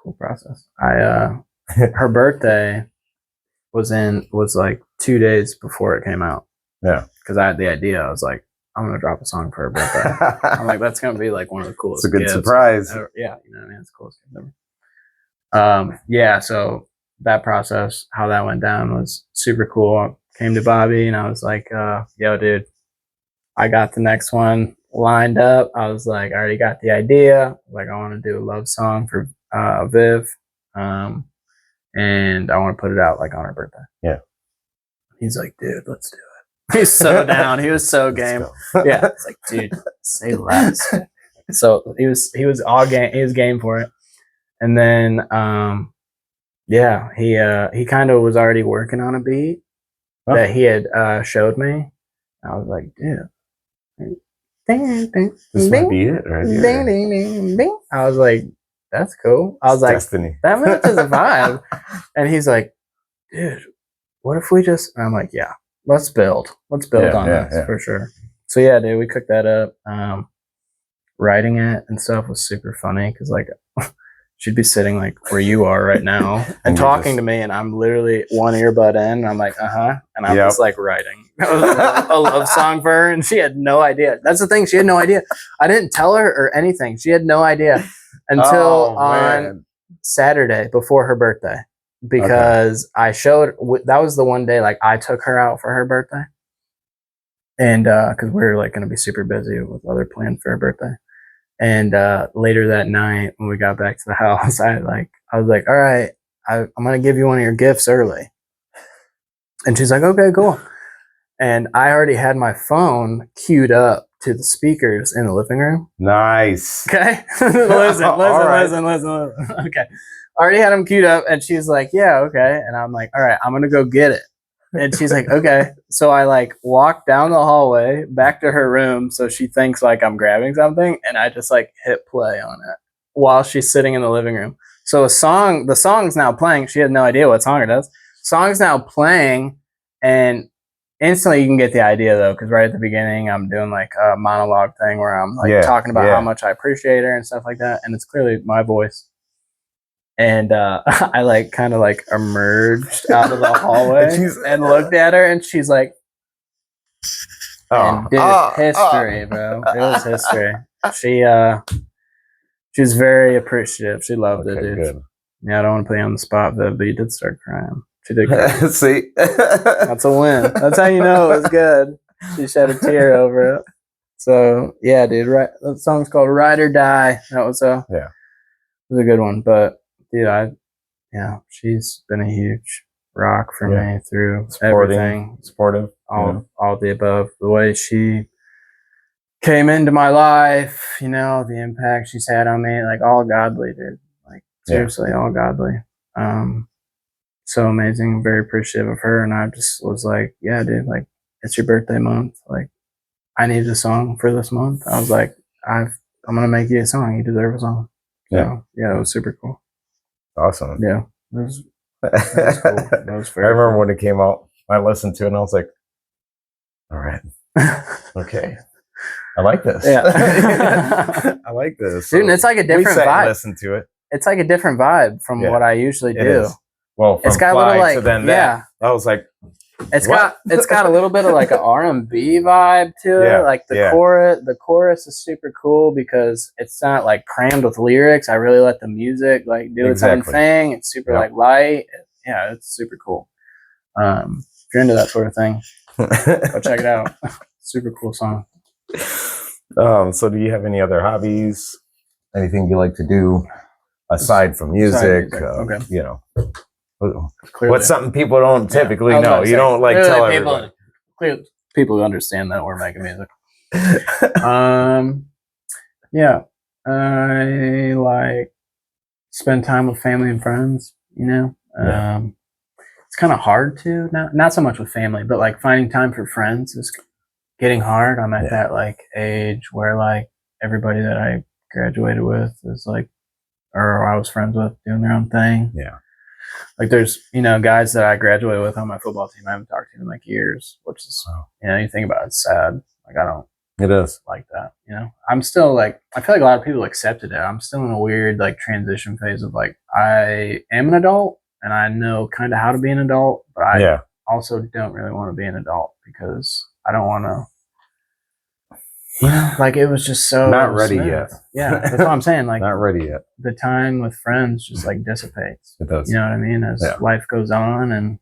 cool process. Her birthday was like 2 days before it came out. Yeah. Because I had the idea. I was like, I'm gonna drop a song for her birthday. I'm like, that's gonna be like one of the coolest. It's a good surprise. Ever. Yeah, you know what I mean? It's the coolest gift ever. So that process, how that went down was super cool. I came to Bobby and I was like, yo, dude, I got the next one. lined up. I was like, I already got the idea. Like, I want to do a love song for Viv, and I want to put it out like on her birthday. Yeah. He's like, dude, let's do it. He's so down. He was so game. Yeah, it's like, dude, say less. So he was all game. He was game for it. And then, he kind of was already working on a beat that he had showed me. I was like, dude. This might be it right here. Ding, ding, ding, ding. I was like, that's cool. I was like, Destiny. that matches the vibe. And he's like, dude, what if we just, and I'm like, yeah, let's build on this for sure. So yeah, dude, we cooked that up. Writing it and stuff was super funny because like she'd be sitting like where you are right now and talking to me, and I'm literally one earbud in, and I'm like, and I'm just like writing a love song for her, and she had no idea. That's the thing, she had no idea. I didn't tell her or anything. She had no idea until on Saturday before her birthday, because I showed, that was the one day like I took her out for her birthday, and because we were like going to be super busy with other plans for her birthday. And later that night, when we got back to the house, I was like, all right, I'm going to give you one of your gifts early. And she's like, okay, cool. And I already had my phone queued up to the speakers in the living room. Nice. Okay. listen. Okay. I already had them queued up, and she's like, yeah, okay. And I'm like, all right, I'm going to go get it. And she's like, okay. So I like walk down the hallway back to her room, so she thinks like I'm grabbing something, and I just like hit play on it while she's sitting in the living room. So the song's now playing. She had no idea what song it is. Song's now playing, and instantly you can get the idea though, because right at the beginning I'm doing like a monologue thing where I'm like talking about how much I appreciate her and stuff like that, and it's clearly my voice. And I like kind of like emerged out of the hallway and looked at her, and she's like, history, bro. It was history. She was very appreciative. She loved it, dude. Good. Yeah, I don't want to put you on the spot, though, but you did start crying. She did cry. See? That's a win. That's how you know it was good. She shed a tear over it. So, yeah, dude. Right. That song's called Ride or Die. That was it was a good one. But, dude, she's been a huge rock for me through everything. Supportive. All the above. The way she came into my life, the impact she's had on me, like all godly, dude. Like seriously, all godly. So amazing. Very appreciative of her. And I just was like, yeah, dude, like it's your birthday month. Like I need a song for this month. I was like, I'm going to make you a song. You deserve a song. So, it was super cool. Awesome. Yeah. That was cool. That was I remember when it came out, I listened to it and I was like, all right. Okay. I like this. Yeah. I like this. Dude, it's like a different vibe. Listen to it. It's like a different vibe from what I usually do. Is. Well, from it's got a little like to then that, I was like, it's got a little bit of like an R&B vibe to it. Like the chorus is super cool because it's not like crammed with lyrics. I really let the music like do its own thing. It's super like light. Yeah, it's super cool. If you're into that sort of thing, go check it out. Super cool song. So do you have any other hobbies? Anything you like to do aside from music? Okay. Clearly. What's something people don't typically know? You don't like tell everybody. People who understand that we're making music. I like spend time with family and friends. It's kind of hard to not so much with family, but like finding time for friends is getting hard. I'm at that like age where like everybody that I graduated with is like, or I was friends with, doing their own thing. Yeah. Like there's, guys that I graduated with on my football team I haven't talked to in like years, which is, you think about it, it's sad. Like I don't like that, I'm still like, I feel like a lot of people accepted it. I'm still in a weird like transition phase of like, I am an adult and I know kind of how to be an adult, but I also don't really want to be an adult because I don't want to, like it was just so not ready smooth. yet. Yeah, that's what I'm saying. Like not ready yet. The time with friends just like dissipates. It does. You know what I mean? As life goes on, and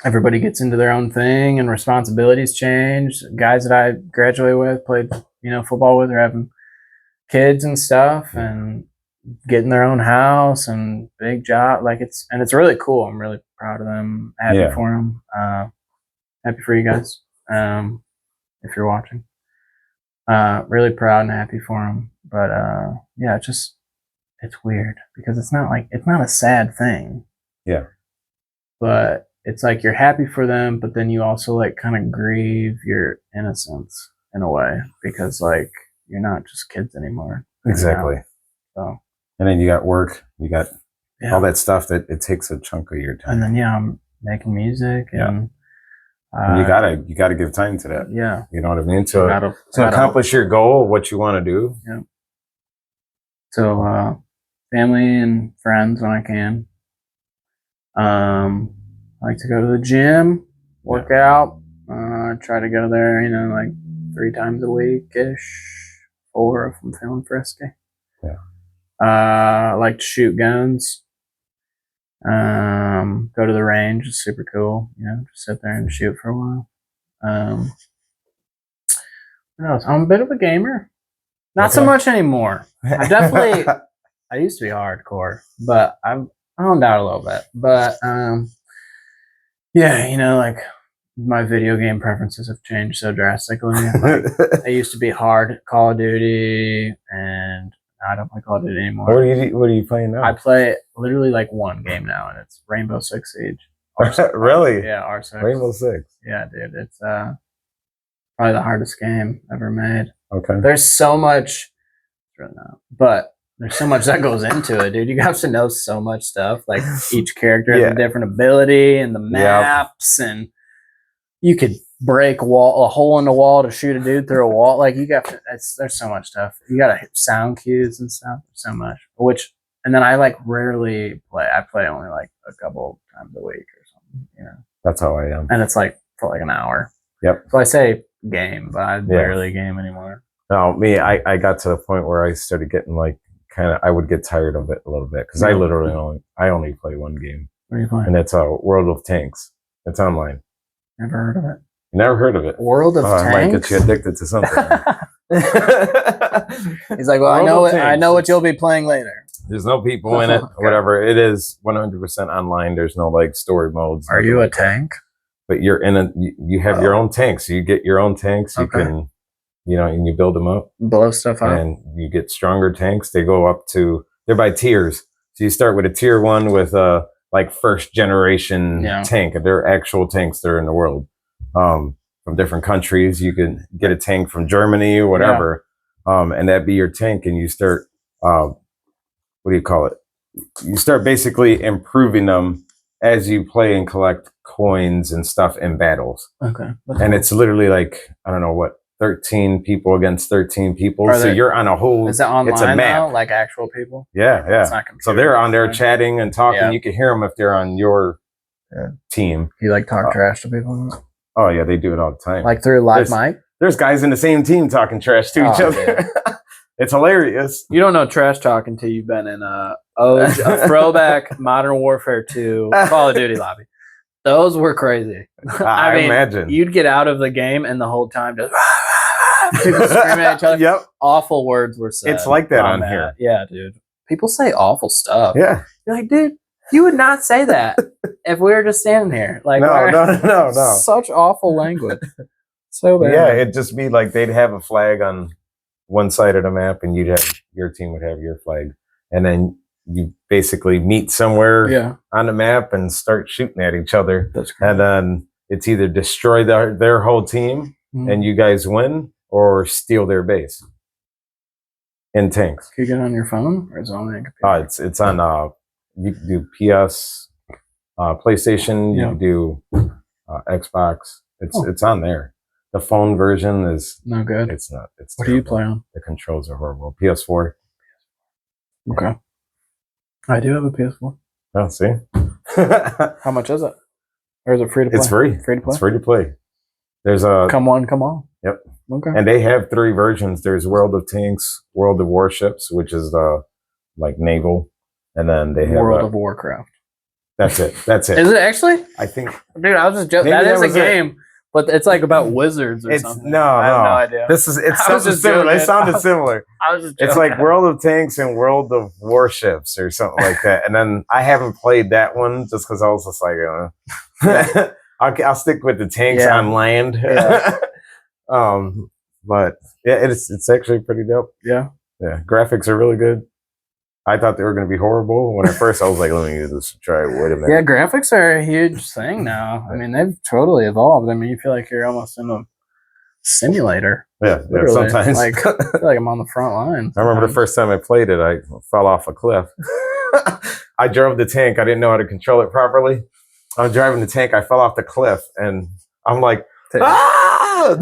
everybody gets into their own thing and responsibilities change. Guys that I graduated with, played, football with, are having kids and stuff and getting their own house and big job. Like it's really cool. I'm really proud of them. Happy for them. Happy for you guys. If you're watching, really proud and happy for them. But yeah, it's weird because it's not a sad thing. Yeah. But it's like you're happy for them, but then you also like kind of grieve your innocence in a way because like you're not just kids anymore. Exactly. So. And then you got work, you got all that stuff that it takes a chunk of your time. And then I'm making music and you gotta give time to that. Yeah. You know what I mean? To accomplish your goal, what you want to do. Yeah. So family and friends when I can. I like to go to the gym, work out. Try to go there, like 3 times a week-ish, 4 if I'm feeling frisky. Yeah. I like to shoot guns. Go to the range. It's super cool. Just sit there and shoot for a while. What else? I'm a bit of a gamer. Not so much anymore. I used to be hardcore, but I've honed out a little bit. But yeah, like my video game preferences have changed so drastically. Like, I used to be hard Call of Duty, and I don't play Call of Duty anymore. What are you playing now? I play literally like one game now, and it's Rainbow Six Siege. Really? Yeah, R6. Rainbow Six. Yeah, dude. It's probably the hardest game ever made. Okay. There's so much, really not, but there's so much that goes into it, dude. You have to know so much stuff. Like each character has a different ability, and the maps, and you could break a hole in the wall to shoot a dude through a wall. Like there's so much stuff. You got to hit sound cues and stuff. So much. And then I like rarely play. I play only like a couple times a week or something. That's how I am. And it's like for like an hour. Yep. So I say game, but I barely game anymore. No, me, I got to the point where I started getting like I would get tired of it a little bit because I only play one game. What are you playing? And it's World of Tanks. It's online. Never heard of it. You never heard of it? World of Tanks? I might get you addicted to something. He's like, well, I know what you'll be playing later. There's no people in it, or whatever. It is 100% online. There's no like story modes. Are you a tank? But you're you have your own tanks. You get your own tanks. You can, and you build them up. Blow stuff up. And you get stronger tanks. They go up to, they're by tiers. So you start with a tier 1 with like first generation tank. They're actual tanks that are in the world. From different countries. You can get a tank from Germany or whatever. And that'd be your tank. And you start, what do you call it? You start basically improving them as you play and collect coins and stuff in battles. Okay. And it's literally like, I don't know what, 13 people against 13 people. So you're on a whole, is it online it's a map. now, like actual people? Yeah, yeah. It's not computer, so they're on there chatting and talking. Yeah. You can hear them if they're on your team. You like talk trash to people? Oh yeah, they do it all the time. Like through live mic? There's guys in the same team talking trash to each other. It's hilarious. You don't know trash talk until you've been in a throwback Modern Warfare 2 Call of Duty lobby. Those were crazy. I mean, imagine. You'd get out of the game and the whole time just people screaming at each other. Yep. Awful words were said. It's like that on here. Yeah, dude. People say awful stuff. Yeah. You're like, dude, you would not say that if we were just standing here. Like, no. Such awful language. So bad. Yeah, it'd just be like they'd have a flag on one side of the map, and your team would have your flag, and then you basically meet somewhere on the map and start shooting at each other. That's great. And then it's either destroy their whole team and you guys win, or steal their base in tanks. Can you get it on your phone, or is it on a computer? It's on. You can do PS, PlayStation. You can do Xbox. It's on there. The phone version is no good. It's not. It's what terrible. Do you play on? The controls are horrible. PS4. Okay. I do have a PS4. Oh, see. How much is it? Or is it free to play? It's free. Free to play. It's free to play. There's a come on. Yep. Okay. And they have 3 versions. There's World of Tanks, World of Warships, which is the like naval, and then they have World of Warcraft. That's it. That's it. Is it actually? I think. Dude, I was just joking. Maybe That is that a was it. game, but it's like about wizards or It's something. no, I have no. no idea. It's I was something just similar. It joking. sounded similar. I was just joking. It's like World of Tanks and World of Warships or something like that. And then I haven't played that one just because I was just like, I'll stick with the tanks on land. Yeah. But yeah, it's actually pretty dope. Yeah. Yeah, graphics are really good. I thought they were going to be horrible when at first I was like, let me give this a try. Wait a minute. Yeah, graphics are a huge thing now. I mean, they've totally evolved. I mean, you feel like you're almost in a simulator. Yeah, Literally. sometimes. Like, I feel like I'm on the front line. I remember the first time I played it, I fell off a cliff. I drove the tank. I didn't know how to control it properly. I was driving the tank. I fell off the cliff, and I'm like, ah!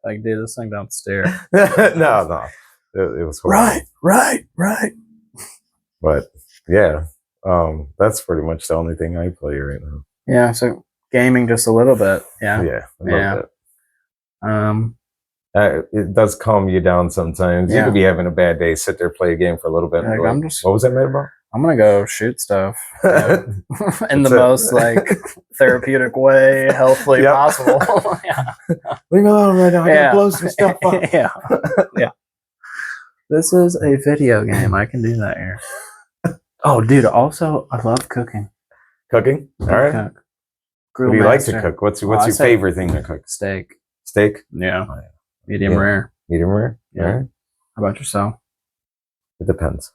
Like, dude, this thing don't steer. No. It was horrible. Right. But yeah, that's pretty much the only thing I play right now. Yeah, so gaming just a little bit. Yeah. Yeah, I love It. it does calm you down sometimes. You Yeah. could be having a bad day, sit there, play a game for a little bit. Like, Like, what was that made about? I'm gonna go shoot stuff in the That's it. most like therapeutic way, healthily Yep. possible. Yeah. Leave me alone right now. I Yeah. gotta blow some stuff up. Yeah. This is a video game. I can do that here. Oh, dude. Also, I love cooking. Cooking? All right. Cook. What Grill do you like to master. cook? What's I your say favorite thing to cook? Steak. Steak? Yeah. Oh, yeah. Medium Yeah. rare. Medium rare? Yeah. All right. How about yourself? It depends.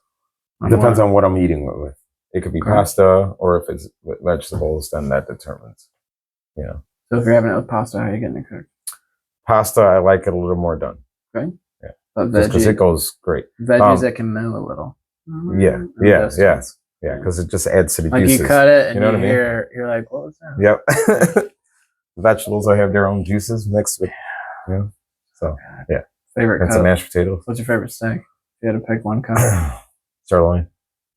On It depends what? on what I'm eating with. It could be Okay. pasta, or if it's with vegetables, then that determines. You know, So if you're having it with pasta, how are you getting it cooked? pasta, I like it a little more done. Okay. Yeah. But Just because it goes great. veggies that can move a little. Yeah, In the yeah, distance. Yeah, because it just adds to the Like juices. you cut it and You know what I mean? you're like, what was that? Yep. Vegetables, I have their own juices mixed with, you know. So yeah, Favorite and some cut? mashed potatoes. What's your favorite steak? If you had to pick one cut. Sirloin.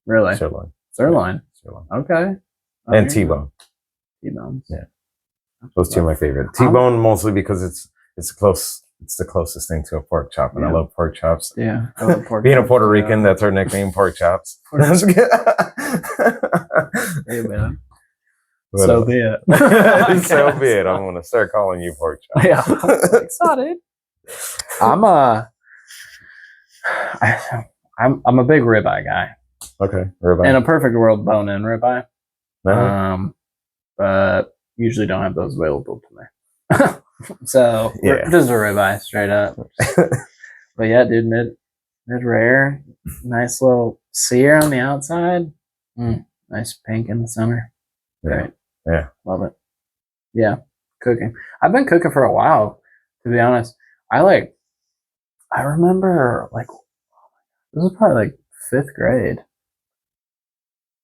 Really? Sirloin. Sirloin. Sirloin. Okay. Oh, And yeah. T-bone. T-bones. Yeah. Those two are my favorite. T-bone mostly because it's the closest thing to a pork chop, and I Yeah. love pork chops. Yeah. I love pork Being a chops, Puerto too. Rican, that's our nickname, pork chops. Pork That's good. Hey, man. But, So be it. so be it. I'm gonna start calling you pork chops. Yeah. Like, so, dude. I'm a big ribeye guy. Okay, ribeye. In a perfect world, bone-in ribeye. No? But usually don't have those available to me. So Yeah. just a ribeye, straight up. But yeah, dude, mid rare, nice little sear on the outside, nice pink in the center. Great, Yeah. love it. Yeah, cooking. I've been cooking for a while, to be honest. I remember like this was probably like 5th grade.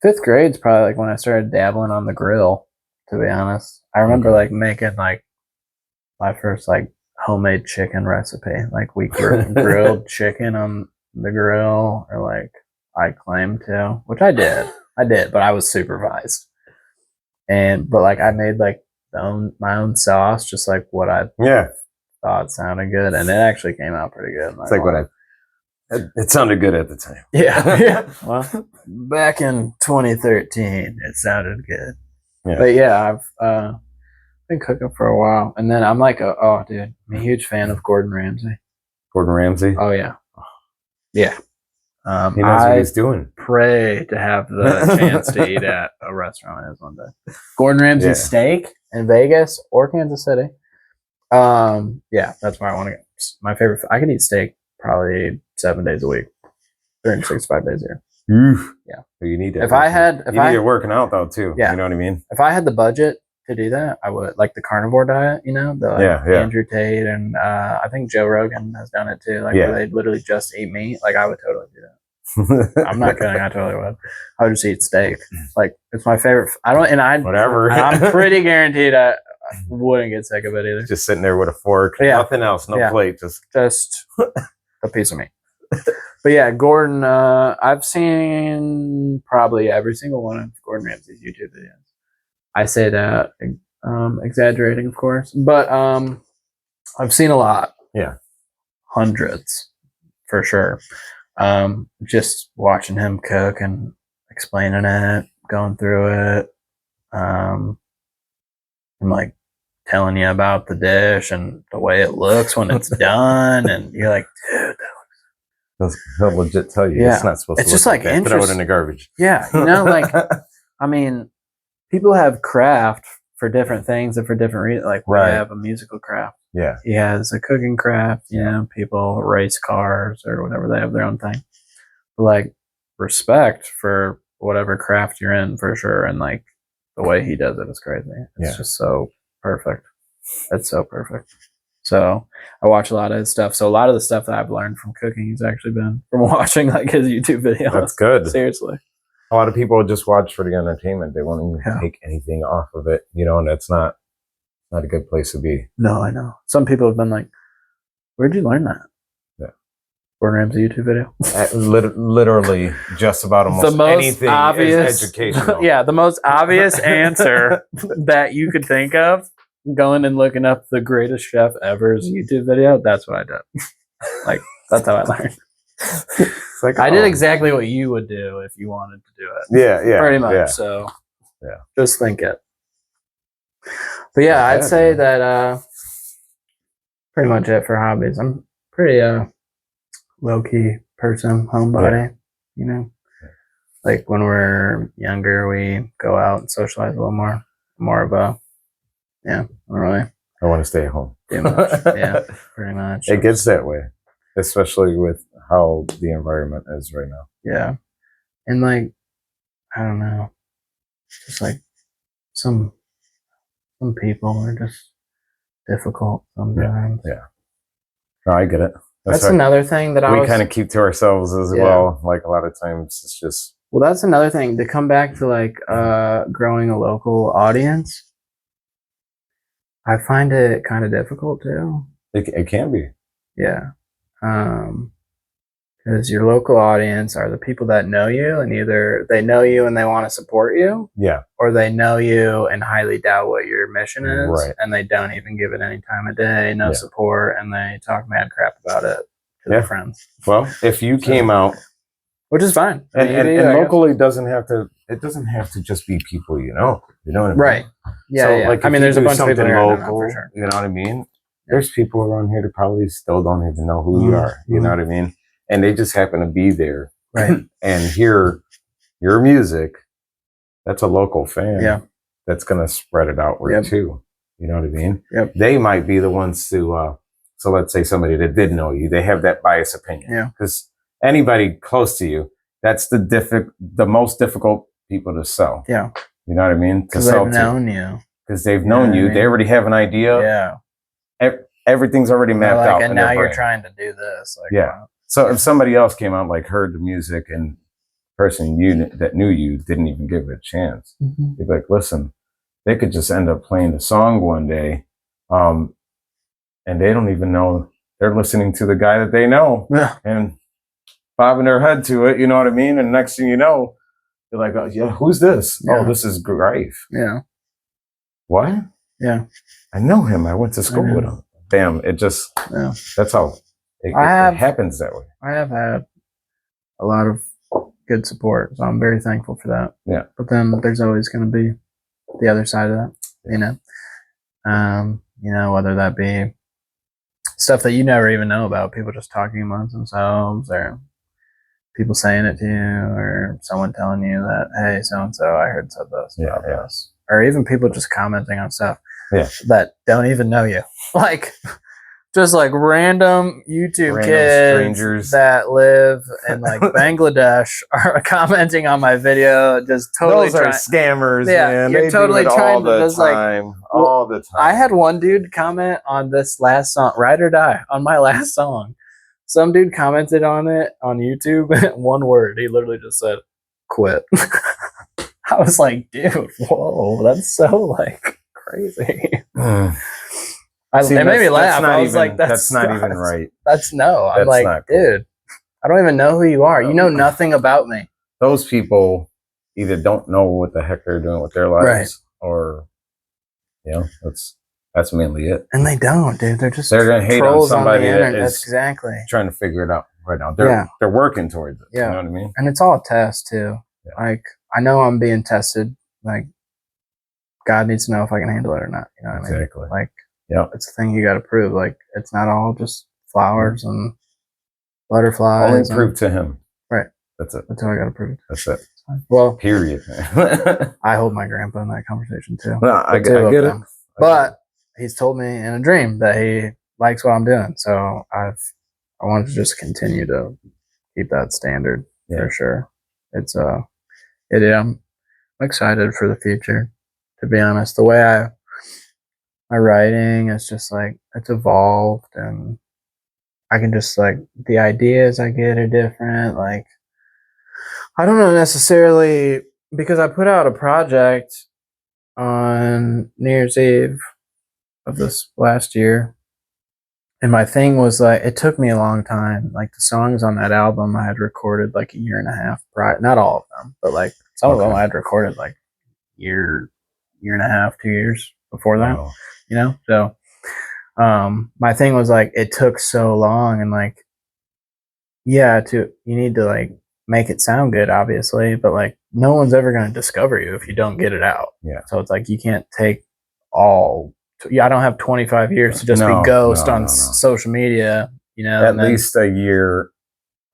5th grade's probably like when I started dabbling on the grill, to be honest. I remember like making like my first like homemade chicken recipe. Like we grilled chicken on the grill, or like I claimed to, which I did, but I was supervised. But like I made like my own sauce, just like what I thought sounded good, and it actually came out pretty good. It's like what it sounded good at the time. Yeah. Well, back in 2013, it sounded good. Yeah. But yeah, I've been cooking for a while, and then I'm like, oh, dude, I'm a huge fan of Gordon Ramsay. Gordon Ramsay. Oh yeah, yeah. He knows what he's doing. Pray to have the chance to eat at a restaurant of his one day. Gordon Ramsay steak in Vegas or Kansas City. Yeah, that's where I want to go. My favorite. I could eat steak probably 7 days a week, 365 days a year. Oof. Yeah. So you need to. If I had, you need it working out though too. Yeah. You know what I mean? If I had the budget to do that, I would. Like the carnivore diet, you know, the Andrew Tate, and I think Joe Rogan has done it too. Like where they literally just eat meat. Like I would totally do that. I'm not kidding. I totally would. I would just eat steak. Like it's my favorite. Whatever. I'm pretty guaranteed I wouldn't get sick of it either. Just sitting there with a fork, nothing else, no plate, just a piece of meat. But yeah, Gordon. I've seen probably every single one of Gordon Ramsay's YouTube videos. I say that exaggerating, of course, but I've seen a lot. Yeah, hundreds for sure. Just watching him cook and explaining it, going through it, and like telling you about the dish and the way it looks when it's done, and you're like, dude, They'll legit tell you it's not supposed it's to just look like that. Throw it in the garbage. Yeah, you know, like I mean, people have craft for different things and for different reasons. Like we have a musical craft. Yeah. He has a cooking craft. You know, people race cars or whatever. They have their own thing. But like respect for whatever craft you're in for sure. And like the way he does it is crazy. It's just so perfect. It's so perfect. So I watch a lot of his stuff. So a lot of the stuff that I've learned from cooking has actually been from watching like his YouTube videos. That's good. Seriously. A lot of people just watch for the entertainment. They won't even take anything off of it, you know, and that's not a good place to be. No, I know. Some people have been like, where'd you learn that? Yeah. Gordon Ramsay YouTube video? Literally just about almost the most anything obvious, is educational. Yeah, the most obvious answer that you could think of, going and looking up the greatest chef ever's YouTube video, that's what I did. Like, that's how I learned. It's like, I did exactly what you would do if you wanted to do it. Yeah. Pretty much. Yeah. So, yeah. Just think it. But yeah, I'd say that pretty much it for hobbies. I'm pretty low-key person, homebody, you know. Like when we're younger, we go out and socialize a little more of a, I don't really I want to stay at home. do much. Yeah, pretty much. It gets that way, especially with how the environment is right now. Yeah. And like, I don't know, just like some people are just difficult sometimes. Yeah. No, I get it. That's another thing that we kind of keep to ourselves as well. Like a lot of times it's just. Well, that's another thing to come back to, like growing a local audience. I find it kind of difficult too. It can be. Yeah. Because your local audience are the people that know you, and either they know you and they want to support you, or they know you and highly doubt what your mission is, and they don't even give it any time of day, no support, and they talk mad crap about it to their friends. Well, if you came out, which is fine, and locally doesn't have to. It doesn't have to just be people you know. You know what I mean? Right. Yeah. So, yeah. like, I mean, there's a bunch of people local. For sure. You know what I mean? There's people around here that probably still don't even know who you are. You know what I mean? And they just happen to be there, right? And hear your music. That's a local fan. Yeah. That's gonna spread it outward too. You know what I mean? Yep. They might be the ones to. So let's say somebody that did know you, they have that biased opinion. Yeah. Because anybody close to you, that's the most difficult people to sell. Yeah. You know what I mean? Because they've known you. Because they've known you. They already have an idea. Yeah. Everything's already mapped out. And now you're trying to do this. Like, wow. So if somebody else came out, like heard the music, and the person that knew you didn't even give it a chance, they'd be like, listen, they could just end up playing the song one day, and they don't even know they're listening to the guy that they know, and bobbing their head to it. You know what I mean? And next thing you know, they're like, oh, yeah, who's this? Yeah. Oh, this is GREIF. Yeah. What? Yeah. I know him. I went to school with him. Bam. It just, that's how it happens that way. I have had a lot of good support, so I'm very thankful for that. Yeah. But then there's always going to be the other side of that, you know? You know, whether that be stuff that you never even know about, people just talking amongst themselves, or people saying it to you, or someone telling you that, hey, so-and-so, I heard said this about this. Or even people just commenting on stuff that don't even know you. Like, just like random YouTube kids strangers that live in like Bangladesh are commenting on my video, just totally Those are scammers, man. You're totally trying to just all the time. I had one dude comment on this last song, Ride or Die, on my last song. Some dude commented on it on YouTube, one word. He literally just said, quit. I was like, dude, whoa, that's so like crazy. It made me laugh. I was like, that's not even right. I'm like, dude, I don't even know who you are. You know nothing about me. Those people either don't know what the heck they're doing with their lives, or, you know, that's mainly it. And they don't, dude. They're going to hate on somebody that is trying to figure it out right now. They're working towards it. Yeah. You know what I mean? And it's all a test too. Yeah. Like, I know I'm being tested. Like, God needs to know if I can handle it or not. You know what I mean? Exactly. Like, Yeah. it's a thing you got to prove. Like, it's not all just flowers and Only butterflies. prove to him. Right. That's it. That's all I got to prove. That's it. Well, Period. I hold my grandpa in that conversation too. No, I The two get of it. them. But he's told me in a dream that he likes what I'm doing. So I wanted to just continue to keep that standard for sure. It's I'm excited for the future, to be honest. The way my writing is just like, it's evolved, and I can just like, the ideas I get are different. Like, I don't know necessarily, because I put out a project on New Year's Eve of this last year, and my thing was like, it took me a long time. Like, the songs on that album I had recorded like a year and a half prior. Not all of them, but like some of them I had recorded like year and a half, 2 years before that. Wow. You know, so my thing was like, it took so long, and like, you need to like make it sound good, obviously, but like, no one's ever going to discover you if you don't get it out. Yeah. So it's like, you can't take all. I don't have 25 years to just be ghost on social media. You know, at least a year,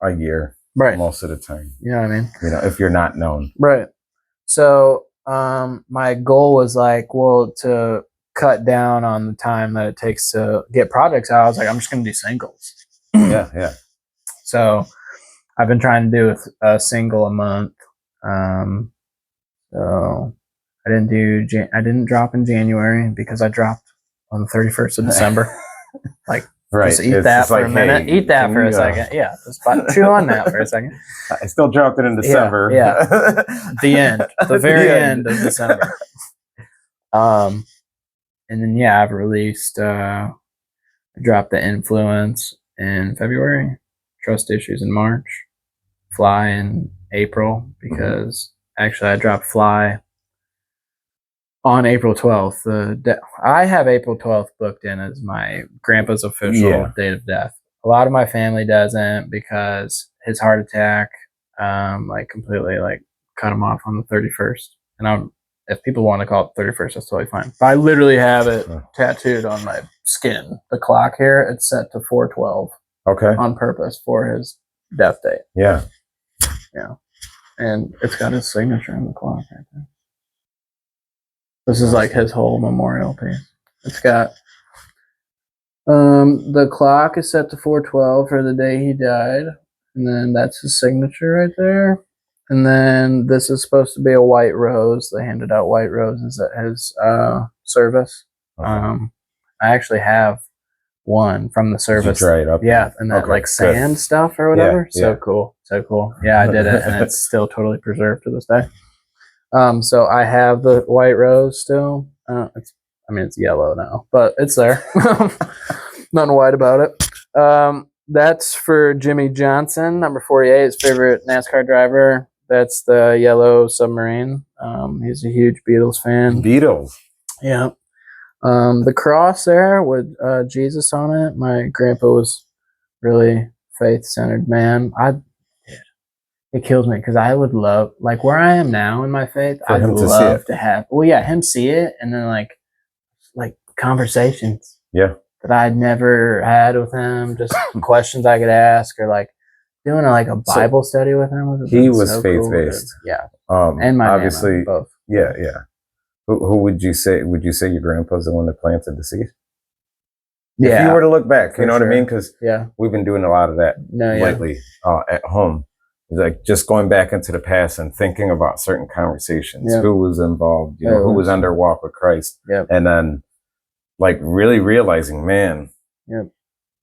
right? Most of the time. You know what I mean? You know, if you're not known, right? So my goal was like, well, to cut down on the time that it takes to get projects out. I was like, I'm just going to do singles. Yeah. So I've been trying to do a single a month. So I didn't drop in January because I dropped on the 31st of December. Like, right. Just eat that for a minute. Eat that for a second. Yeah. Just chew on that for a second. I still dropped it in December. Yeah. The end. The very end of December. And then I've released I dropped The Influence in February, Trust Issues in March, Fly in April, because actually I dropped Fly on April 12th. I have April 12th booked in as my grandpa's official date of death. A lot of my family doesn't, because his heart attack like completely like cut him off on the 31st. And if people want to call it 31st, that's totally fine. But I literally have it tattooed on my skin. The clock here, it's set to 4/12. Okay. On purpose for his death date. Yeah. Yeah. And it's got his signature on the clock right there. This is like his whole memorial piece. It's got the clock is set to 4/12 for the day he died, and then that's his signature right there. And then this is supposed to be a white rose. They handed out white roses at his service. Okay. I actually have one from the service. Did you dry it up? Yeah, and that like sand stuff or whatever. So cool. Yeah, I did it, and it's still totally preserved to this day. So I have the white rose still. It's yellow now, but it's there. Nothing white about it. That's for Jimmy Johnson, number 48, his favorite NASCAR driver. That's the yellow submarine. He's a huge Beatles fan. Beatles. Yeah. The cross there with Jesus on it. My grandpa was really faith-centered man. It kills me because I would love, like where I am now in my faith, I'd love to have, him see it, and then like conversations. Yeah. That I'd never had with him, just questions I could ask, or like doing a Bible study with him. He was so faith-based. Cool. Yeah. And my obviously, both. Yeah. Who would you say? Would you say your grandpa's the one that planted the seed? Yeah. If you were to look back, you know what I mean? Because we've been doing a lot of that lately at home. Like just going back into the past and thinking about certain conversations, who was involved, who was under walk with Christ, and then like really realizing, man,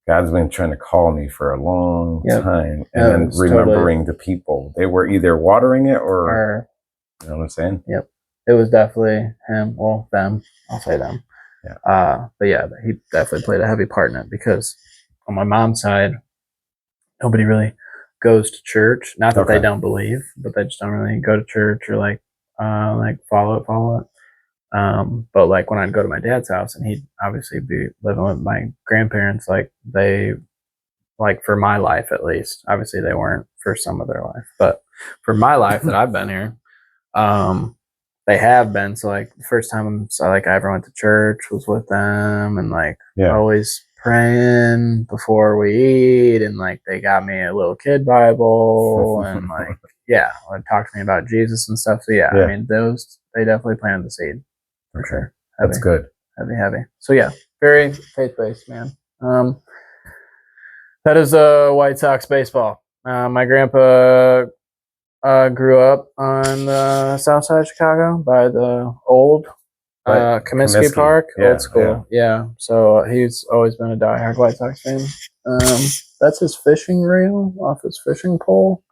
God's been trying to call me for a long time, and then remembering the people. They were either watering it or you know what I'm saying? Yep. It was definitely him. Well, them. I'll say them. Yeah. But he definitely played a heavy part in it, because on my mom's side, nobody really goes to church. Not that they don't believe, but they just don't really go to church or like follow it. But like when I'd go to my dad's house, and he'd obviously be living with my grandparents, like they, like for my life at least, obviously they weren't for some of their life, but for my life that I've been here, They have been. So like the first time I ever went to church was with them, and like always praying before we eat, and like they got me a little kid Bible, and like would talk to me about Jesus and stuff. So I mean those they definitely planted the seed for sure. Heavy, that's good. Heavy. So very faith based, man. That is White Sox baseball. My grandpa grew up on the south side of Chicago by the old Comiskey Park, old school. Yeah. So he's always been a diehard White Sox fan. That's his fishing reel off his fishing pole.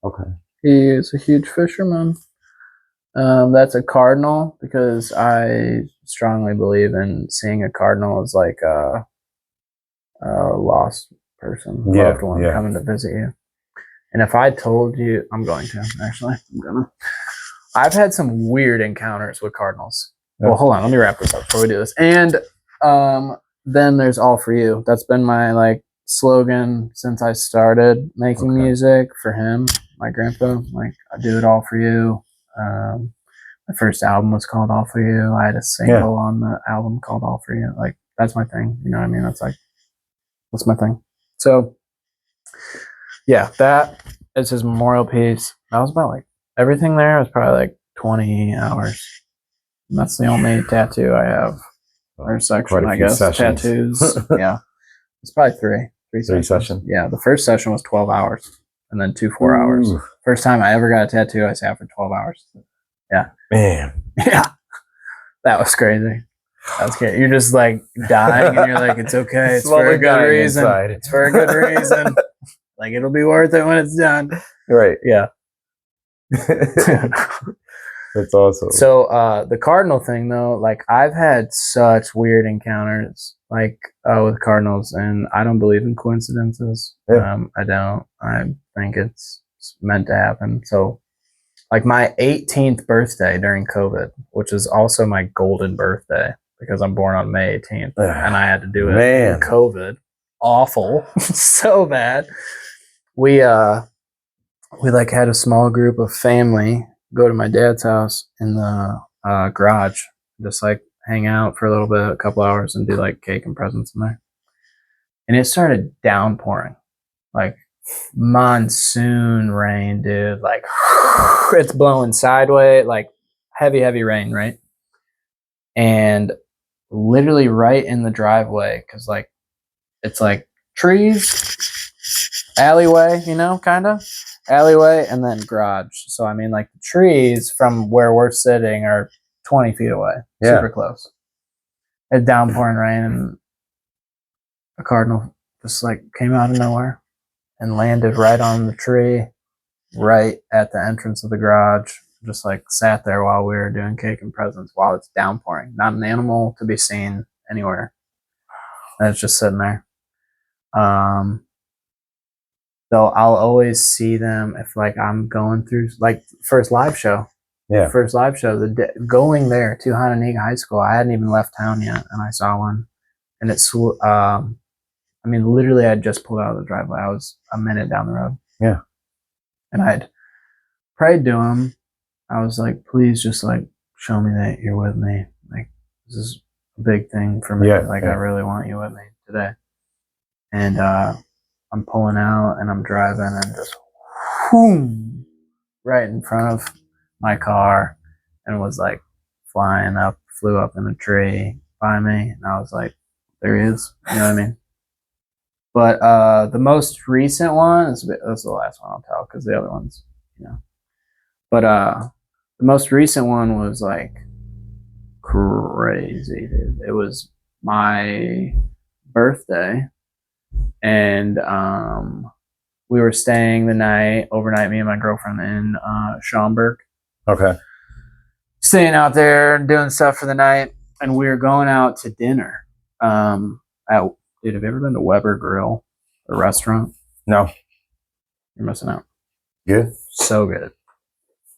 Okay. He is a huge fisherman. That's a cardinal because I strongly believe in seeing a cardinal as like a lost person, loved one coming to visit you. And if I told you, I've had some weird encounters with cardinals. Well, hold on, let me wrap this up before we do this. And then there's All For You. That's been my like slogan since I started making music for him, my grandpa. Like, I do it all for you. My first album was called All For You. I had a single on the album called All For You. Like, that's my thing. You know what I mean? That's my thing. So that is his memorial piece. That was about like everything there was probably like 20 hours. And that's the only tattoo I have. Or section, I guess. Sessions. Tattoos. Yeah. It's probably three sessions. Yeah. The first session was 12 hours and then 2 4 hours. First time I ever got a tattoo, I sat for 12 hours. Yeah. Man. Yeah. That was crazy. That's great. You're just like dying and you're like, it's okay. It's for a good reason. Inside. It's for a good reason. Like, it'll be worth it when it's done. Right. Yeah. That's awesome. So the cardinal thing though, like I've had such weird encounters like with cardinals, and I don't believe in coincidences. I don't. I think it's meant to happen. So like my 18th birthday during COVID, which is also my golden birthday because I'm born on May 18th and I had to do it in COVID. Awful. So bad. We like had a small group of family go to my dad's house in the garage, just like hang out for a little bit, a couple hours, and do like cake and presents in there. And it started downpouring, like monsoon rain, dude. Like it's blowing sideways, like heavy rain, right? And literally right in the driveway, because like it's like trees, alleyway, you know, kind of alleyway, and then garage. So I mean, like the trees from where we're sitting are 20 feet away, super close. It's downpouring rain, and a cardinal just like came out of nowhere and landed right on the tree, right at the entrance of the garage. Just like sat there while we were doing cake and presents while it's downpouring. Not an animal to be seen anywhere. And it's just sitting there. Though I'll always see them if like I'm going through like first live show. Yeah. First live show. Going there to Hononegah High School. I hadn't even left town yet, and I saw one. And it's I mean, literally I had just pulled out of the driveway. I was a minute down the road. Yeah. And I'd prayed to him. I was like, please just like show me that you're with me. Like, this is a big thing for me. I really want you with me today. And I'm pulling out and I'm driving and just whoom, right in front of my car, and was like flew up in a tree by me. And I was like, there he is. You know what I mean? But the most recent one that's the last one I'll tell, because the other ones, you know. But the most recent one was like crazy, dude. It was my birthday, and we were staying the overnight, me and my girlfriend, in Schaumburg. Okay. Staying out there doing stuff for the night, and we were going out to dinner. Dude, have you ever been to Weber Grill, a restaurant? No. You're missing out. Good? So good.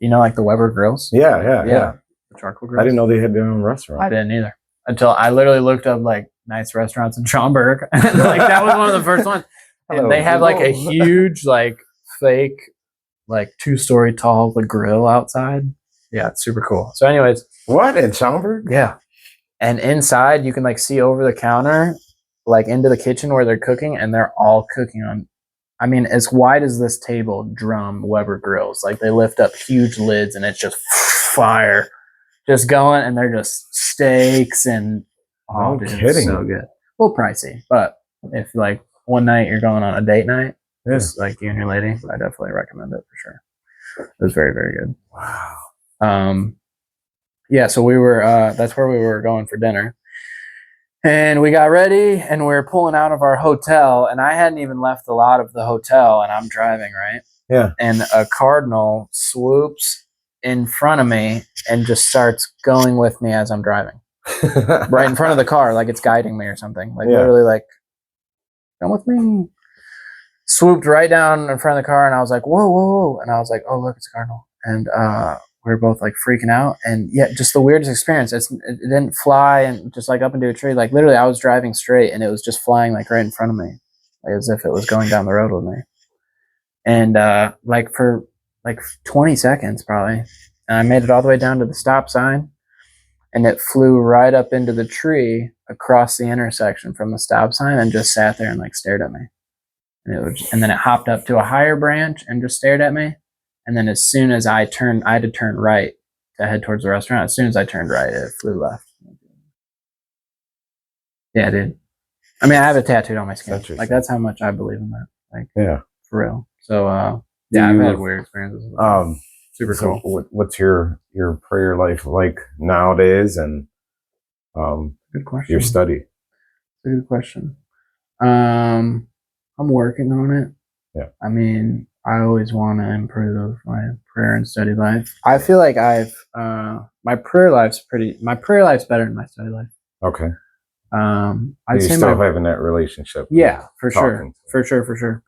You know, like the Weber Grills? Yeah. The charcoal grills. I didn't know they had their own restaurant. I didn't either. Until I literally looked up like nice restaurants in Schaumburg. Like that was one of the first ones. And they have like a huge, like fake, like 2-story tall grill outside. Yeah, it's super cool. So anyways, What, in Schaumburg? yeah. And inside you can like see over the counter, like into the kitchen where they're cooking, and they're all cooking on, I mean, as wide as this table, drum Weber grills. Like they lift up huge lids and it's just fire just going, and they're just steaks and No dude, it's kidding. so good. A little pricey, but if like one night you're going on a date night, Yeah. just like you and your lady, I definitely recommend it for sure. It was very, very good. Wow. Yeah, so we were that's where we were going for dinner. And we got ready and we were pulling out of our hotel, and I hadn't even left the lot of the hotel, and I'm driving, right? Yeah. And a cardinal swoops in front of me and just starts going with me as I'm driving. Right in front of the car, like it's guiding me or something. Like literally like, come with me. Swooped right down in front of the car, and I was like, whoa, whoa, whoa. And I was like, oh, look, it's a cardinal. And we were both like freaking out. And yeah, just the weirdest experience. It didn't fly and just like up into a tree. Like literally I was driving straight and it was just flying like right in front of me, like as if it was going down the road with me. And like for like 20 seconds probably. And I made it all the way down to the stop sign, and it flew right up into the tree across the intersection from the stop sign and just sat there and like stared at me. And then it hopped up to a higher branch and just stared at me. And then as soon as I turned, I had to turn right to head towards the restaurant. As soon as I turned right, it flew left. Yeah, dude. I mean, I have it tattooed on my skin. Like that's how much I believe in that. Like, yeah, for real. So, yeah, I've had weird experiences. Super so cool. What's your prayer life like nowadays, and Good question. your study? It's a good question. I'm working on it. Yeah. I mean, I always want to improve my prayer and study life. I feel like my prayer life's better than my study life. Okay. I'd you say still having that relationship. Yeah, for sure. For sure.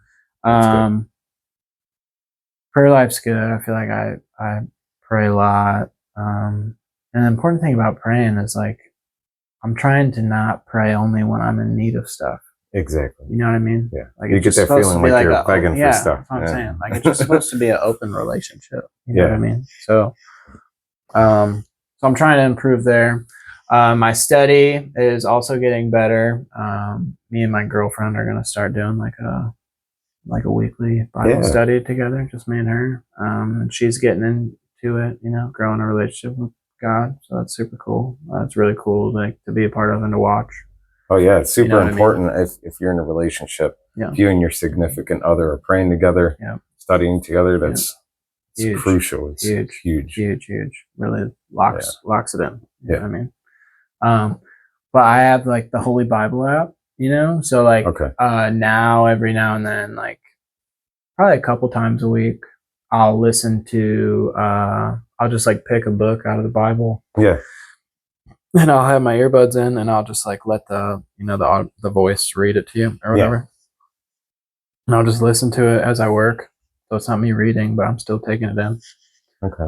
Prayer life's good. I feel like I pray a lot. And the important thing about praying is like, I'm trying to not pray only when I'm in need of stuff. Exactly. You know what I mean? Yeah. Like you get that feeling like you're begging for stuff. That's what I'm saying. Like it's just supposed to be an open relationship. You know what I mean? So, so I'm trying to improve there. My study is also getting better. Me and my girlfriend are gonna start doing like a weekly Bible study together, just me and her. And she's getting into it, you know, growing a relationship with God. So that's super cool. It's really cool, like to be a part of and to watch. Oh yeah, it's super important. I mean? If you're in a relationship, yeah. if you and your significant other are praying together, studying together, that's it's crucial. It's huge. Really locks it in. You know what I mean? But I have like the Holy Bible app, you know, so like now every now and then, like probably a couple times a week, I'll listen to I'll just like pick a book out of the Bible. Yeah. And I'll have my earbuds in, and I'll just like let the voice read it to you or whatever. Yeah. And I'll just listen to it as I work. So it's not me reading, but I'm still taking it in. Okay.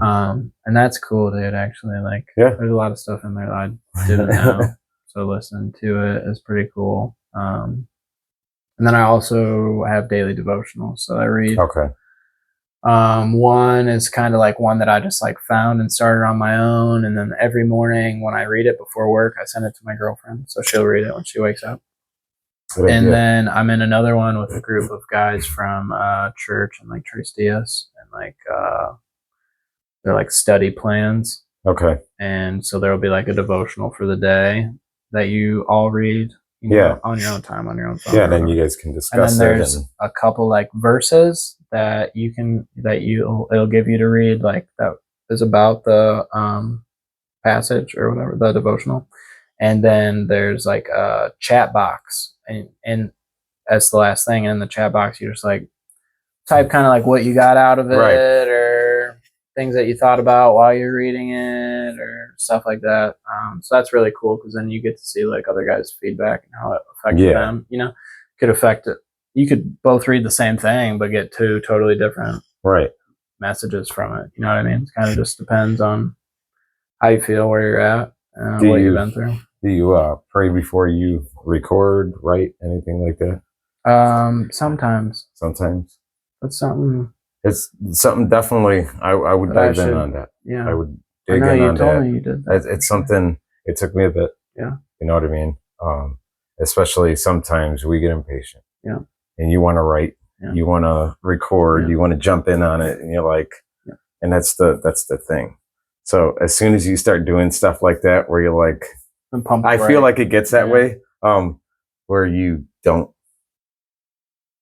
And that's cool, dude. Actually, like, there's a lot of stuff in there that I didn't know. So listening to it is pretty cool. And then I also have daily devotionals, so I read. Okay. One is kind of like one that I just like found and started on my own, and then every morning when I read it before work, I send it to my girlfriend, so she'll read it when she wakes up. And then I'm in another one with a group of guys from church and like Tres Dias, and like they're like study plans. Okay. And so there'll be like a devotional for the day that you all read. You know, on your own time, on your own phone. Yeah, then you guys can discuss and then there's a couple like verses that it'll give you to read, like that is about the passage or whatever, the devotional. And then there's like a chat box, and that's the last thing. And in the chat box, you just like type kind of like what you got out of it, or things that you thought about while you're reading it, or stuff like that. So that's really cool, because then you get to see like other guys' feedback and how it affected them. You know, could affect it. You could both read the same thing, but get two totally different messages from it. You know what I mean? It kind of just depends on how you feel, where you're at, what you've been through. Do you pray before you record, write, anything like that? Sometimes. Sometimes. That's something. It's something definitely I would dive in on that. Yeah. I would I dig know in you on told that. me you did that. It's something. It took me a bit. Yeah. You know what I mean? Especially sometimes we get impatient. Yeah. And you want to write. Yeah. You want to record. Yeah. You want to jump in on it, and you're like, yeah. and that's the thing. So as soon as you start doing stuff like that, where you're like, I feel like it gets that way, where you don't,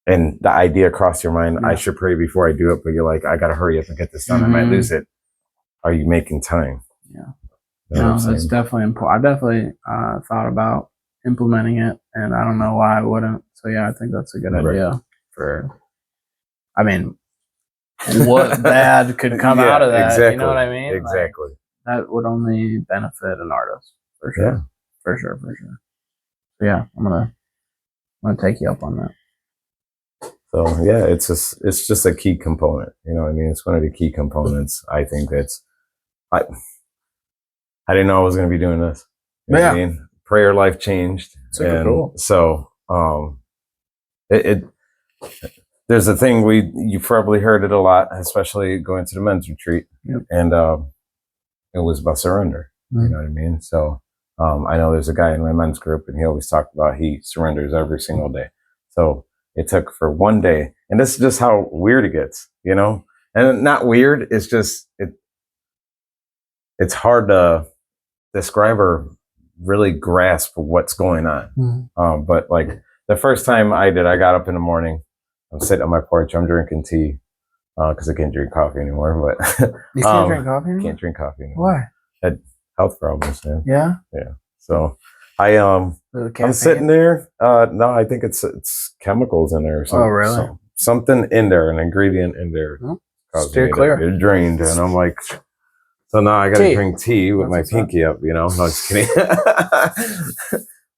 and the idea crossed your mind, I should pray before I do it, but you're like, I got to hurry up and get this done. I might lose it. Are you making time? Yeah. You know No, that's definitely important. I definitely thought about implementing it, and I don't know why I wouldn't. So yeah, I think that's a good idea I mean, what bad could come out of that? Exactly. You know what I mean? Exactly. Like, that would only benefit an artist for sure. Yeah. For sure. So yeah, I'm gonna take you up on that. So yeah, it's just a key component. You know what I mean? It's one of the key components. I think I didn't know I was going to be doing this. You know what I mean? Prayer life changed. Super cool. So there's a thing you've probably heard it a lot, especially going to the men's retreat. Yep. And it was about surrender. You know what I mean? So I know there's a guy in my men's group, and he always talked about he surrenders every single day. So it took for one day, and this is just how weird it gets, you know? And not weird, it's just it's hard to describe or really grasp what's going on. But like the first time I did, I got up in the morning, I'm sitting on my porch, I'm drinking tea, because I can't drink coffee anymore. But you can't drink coffee anymore? Can't drink coffee anymore. Why? Had health problems, man. Yeah. So I'm sitting there. No, I think it's chemicals in there or something. Oh, really? Something in there, an ingredient in there. Steer clear. It drained, and I'm like, so now I got to drink tea with my pinky up. You know, no, just kidding.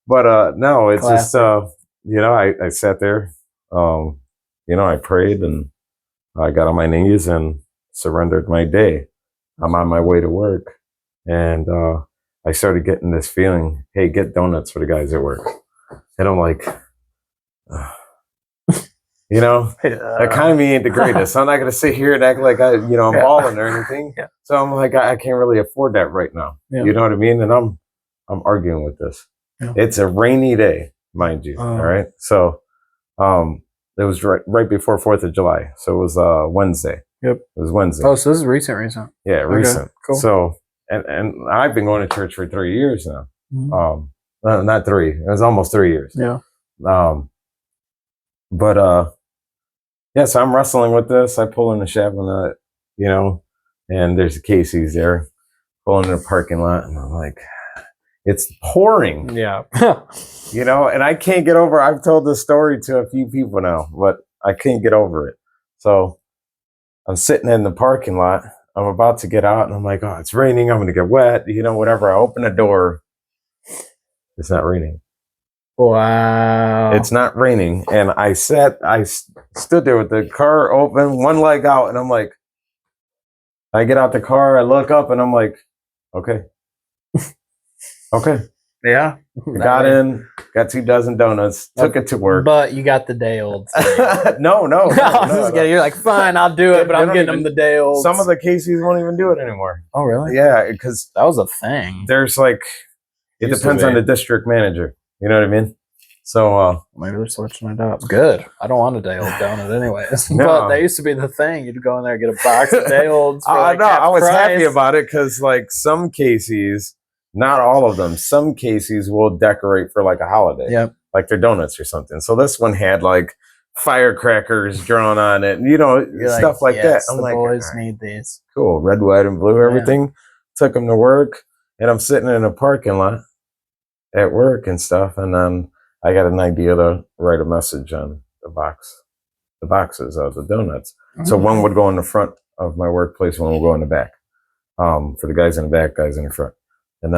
But no, it's just you know, I sat there. You know, I prayed and I got on my knees and surrendered my day. I'm on my way to work, and I started getting this feeling, hey, get donuts for the guys at work. And I'm like, you know, the economy ain't the greatest. I'm not going to sit here and act like I'm balling or anything. So I'm like, I can't really afford that right now. You know what I mean? And I'm arguing with this. It's a rainy day, mind you. All right. So it was right before 4th of July. So it was Wednesday. Yep. It was Wednesday. Oh, so this is recent. Yeah, recent. Cool. So, and I've been going to church for 3 years now. Not 3. It was almost 3 years. Yeah. But so I'm wrestling with this. I pull in the Chavinette, you know, and there's the Casey's there, pulling in the parking lot, and I'm like, it's pouring. Yeah. You know, and I can't get over. I've told this story to a few people now, but I can't get over it. So I'm sitting in the parking lot. I'm about to get out, and I'm like, oh, it's raining. I'm going to get wet. You know, whatever. I open the door. It's not raining. Wow. It's not raining. And I stood there with the car open, one leg out, and I'm like, I get out the car, I look up, and I'm like, okay. Okay. Yeah. Got in, got 2 dozen donuts, took it to work. But you got the day old. No. You're like, fine, I'll do it, but I'm getting them the day old. Some of the Casey's won't even do it anymore. Oh, really? Yeah, because that was a thing. There's like, it depends on the district manager. You know what I mean? So maybe they're switching it up. Good. I don't want a day old donut anyways. No. But they used to be the thing. You'd go in there and get a box of day olds. I was happy about it because like some Casey's, not all of them, some Casey's will decorate for like a holiday. Yep. Like their donuts or something. So this one had like firecrackers drawn on it, and you know, stuff like that. I'm like, boys need these. Cool. Red, white, and blue, everything. Took them to work, and I'm sitting in a parking lot at work and stuff, and then I got an idea to write a message on the boxes of the donuts. So one would go in the front of my workplace, one would go in the back. For the guys in the back, guys in the front. And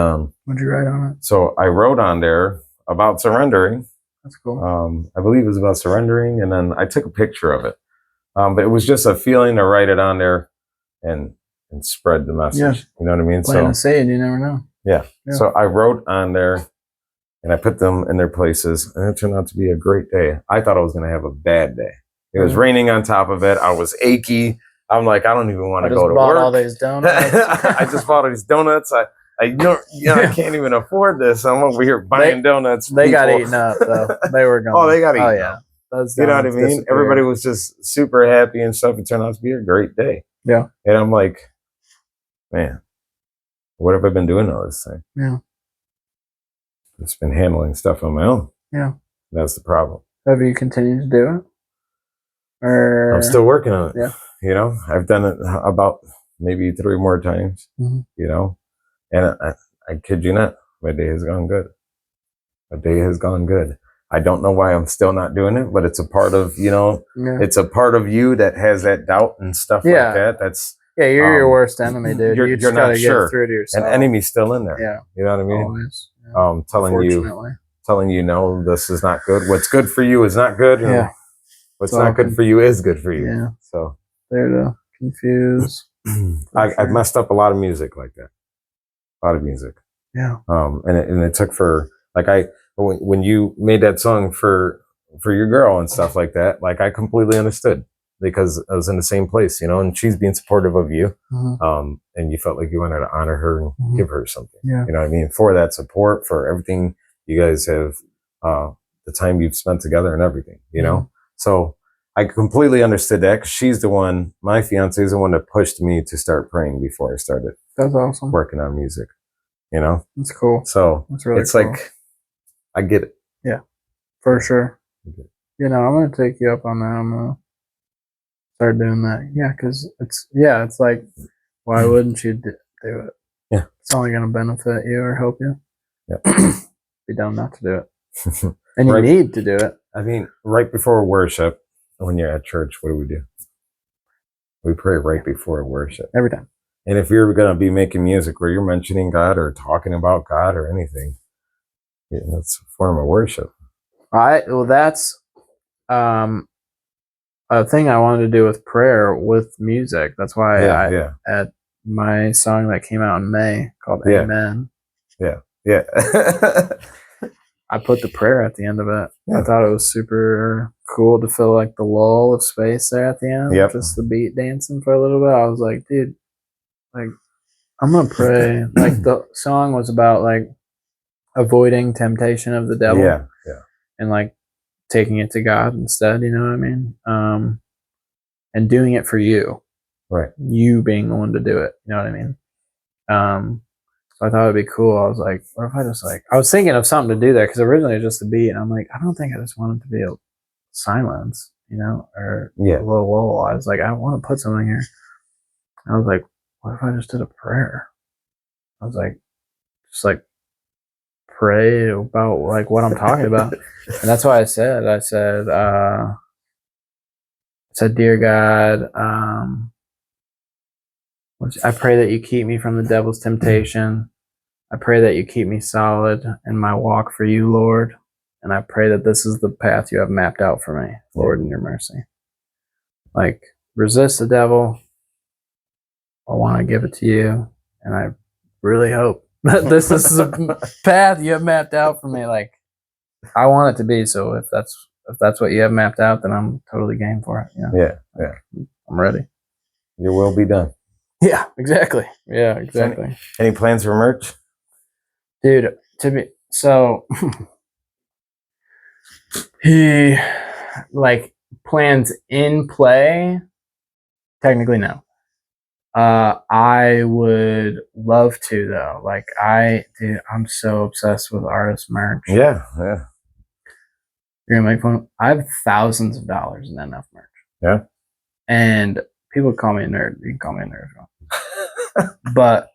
what'd you write on it? So I wrote on there about surrendering. That's cool. I believe it was about surrendering, and then I took a picture of it. But it was just a feeling to write it on there and spread the message. Yeah. You know what I mean? Playing a seed, you never know. Yeah. So I wrote on there, and I put them in their places, and it turned out to be a great day. I thought I was going to have a bad day. It was raining on top of it. I was achy. I'm like, I don't even want I to just go to bought work. all these donuts. I just bought all these donuts. I can't even afford this. I'm over here buying donuts. They got people. eaten up though. They were gone. Oh, they got eaten Oh yeah. up. Those You know what I donuts mean? disappeared. Everybody was just super happy and stuff. It turned out to be a great day. Yeah. And I'm like, man, what have I been doing all this time? Yeah. It's been handling stuff on my own. Yeah. That's the problem. Have you continued to do it? Or I'm still working on it. Yeah. You know, I've done it about maybe 3 more times, Mhm. you know, and I kid you not, my day has gone good. My day has gone good. I don't know why I'm still not doing it, but it's a part of, it's a part of you that has that doubt and stuff like that. That's, yeah, you're your worst enemy, dude. You're You just not gotta sure. get through to yourself. An enemy's still in there. Yeah. You know what I mean? Always. Yeah. Telling you, no, this is not good. What's good for you is not good. And Yeah. what's not good for you is good for you. Yeah. So there to confuse. I've messed up a lot of music like that. A lot of music. Yeah. And it took for like when you made that song for your girl and stuff like that, like I completely understood because I was in the same place, and she's being supportive of you. Mm-hmm. And you felt like you wanted to honor her and give her something. Yeah. You know what I mean? For that support, for everything you guys have, the time you've spent together and everything, you know? So I completely understood that because she's the one, my fiance is the one that pushed me to start praying before I started. That's awesome. Working on music, That's cool. So that's really it's cool. like, I get it. Yeah, for sure. Okay. I'm going to take you up on that. I'm going to start doing that. Yeah, because it's like, why wouldn't you do it? Yeah. It's only going to benefit you or help you. Yeah. Be dumb not to do it. And you Right. need to do it. I mean, right before worship, when you're at church, what do? We pray right before worship. Every time. And if you're going to be making music where you're mentioning God or talking about God or anything, that's a form of worship. That's a thing I wanted to do with prayer with music. That's why at my song that came out in May called Amen. Yeah. I put the prayer at the end of it. Yeah. I thought it was super cool to feel like the lull of space there at the end. Yep. Just the beat dancing for a little bit. I was like, dude, like, I'm going to pray. Like, the song was about, like, avoiding temptation of the devil. Yeah. And, like, taking it to God instead, you know what I mean? And doing it for you. Right. You being the one to do it. You know what I mean? So I thought it'd be cool. I was like, what if I just I was thinking of something to do there because originally it was just a beat. And I'm like, I don't think I just want it to be a silence, or a little lull. I was like, I want to put something here. I was like, what if I just did a prayer? I was like, just pray about what I'm talking about. And that's why I said, dear God, I pray that you keep me from the devil's temptation. I pray that you keep me solid in my walk for you, Lord. And I pray that this is the path you have mapped out for me, Lord, in your mercy. Resist the devil. I want to give it to you. And I really hope that this is the path you have mapped out for me. I want it to be. So if that's what you have mapped out, then I'm totally game for it. Yeah. I'm ready. Your will be done. Yeah, exactly. Yeah, exactly. Any plans for merch? Dude, he plans in play. Technically, no. I would love to though. I'm so obsessed with artist merch. Yeah. You're gonna make fun. I have thousands of dollars in NF merch. Yeah. And people call me a nerd. You can call me a nerd. But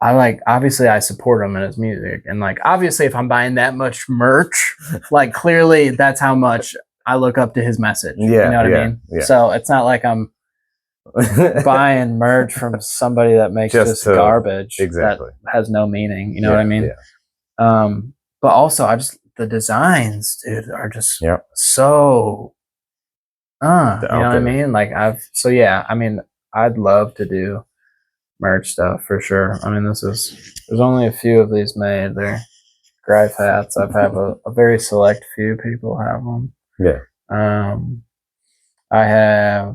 obviously I support him in his music. And obviously if I'm buying that much merch, clearly that's how much I look up to his message. Yeah. You know what I mean? Yeah. So it's not like I'm buying merch from somebody that makes just garbage that has no meaning. You know what I mean? Yeah. But also the designs, dude, are just so you know what I mean? I'd love to do merch stuff for sure. I mean, there's only a few of these made. They're GREIF hats. I've had a very select few people have them. Yeah. I have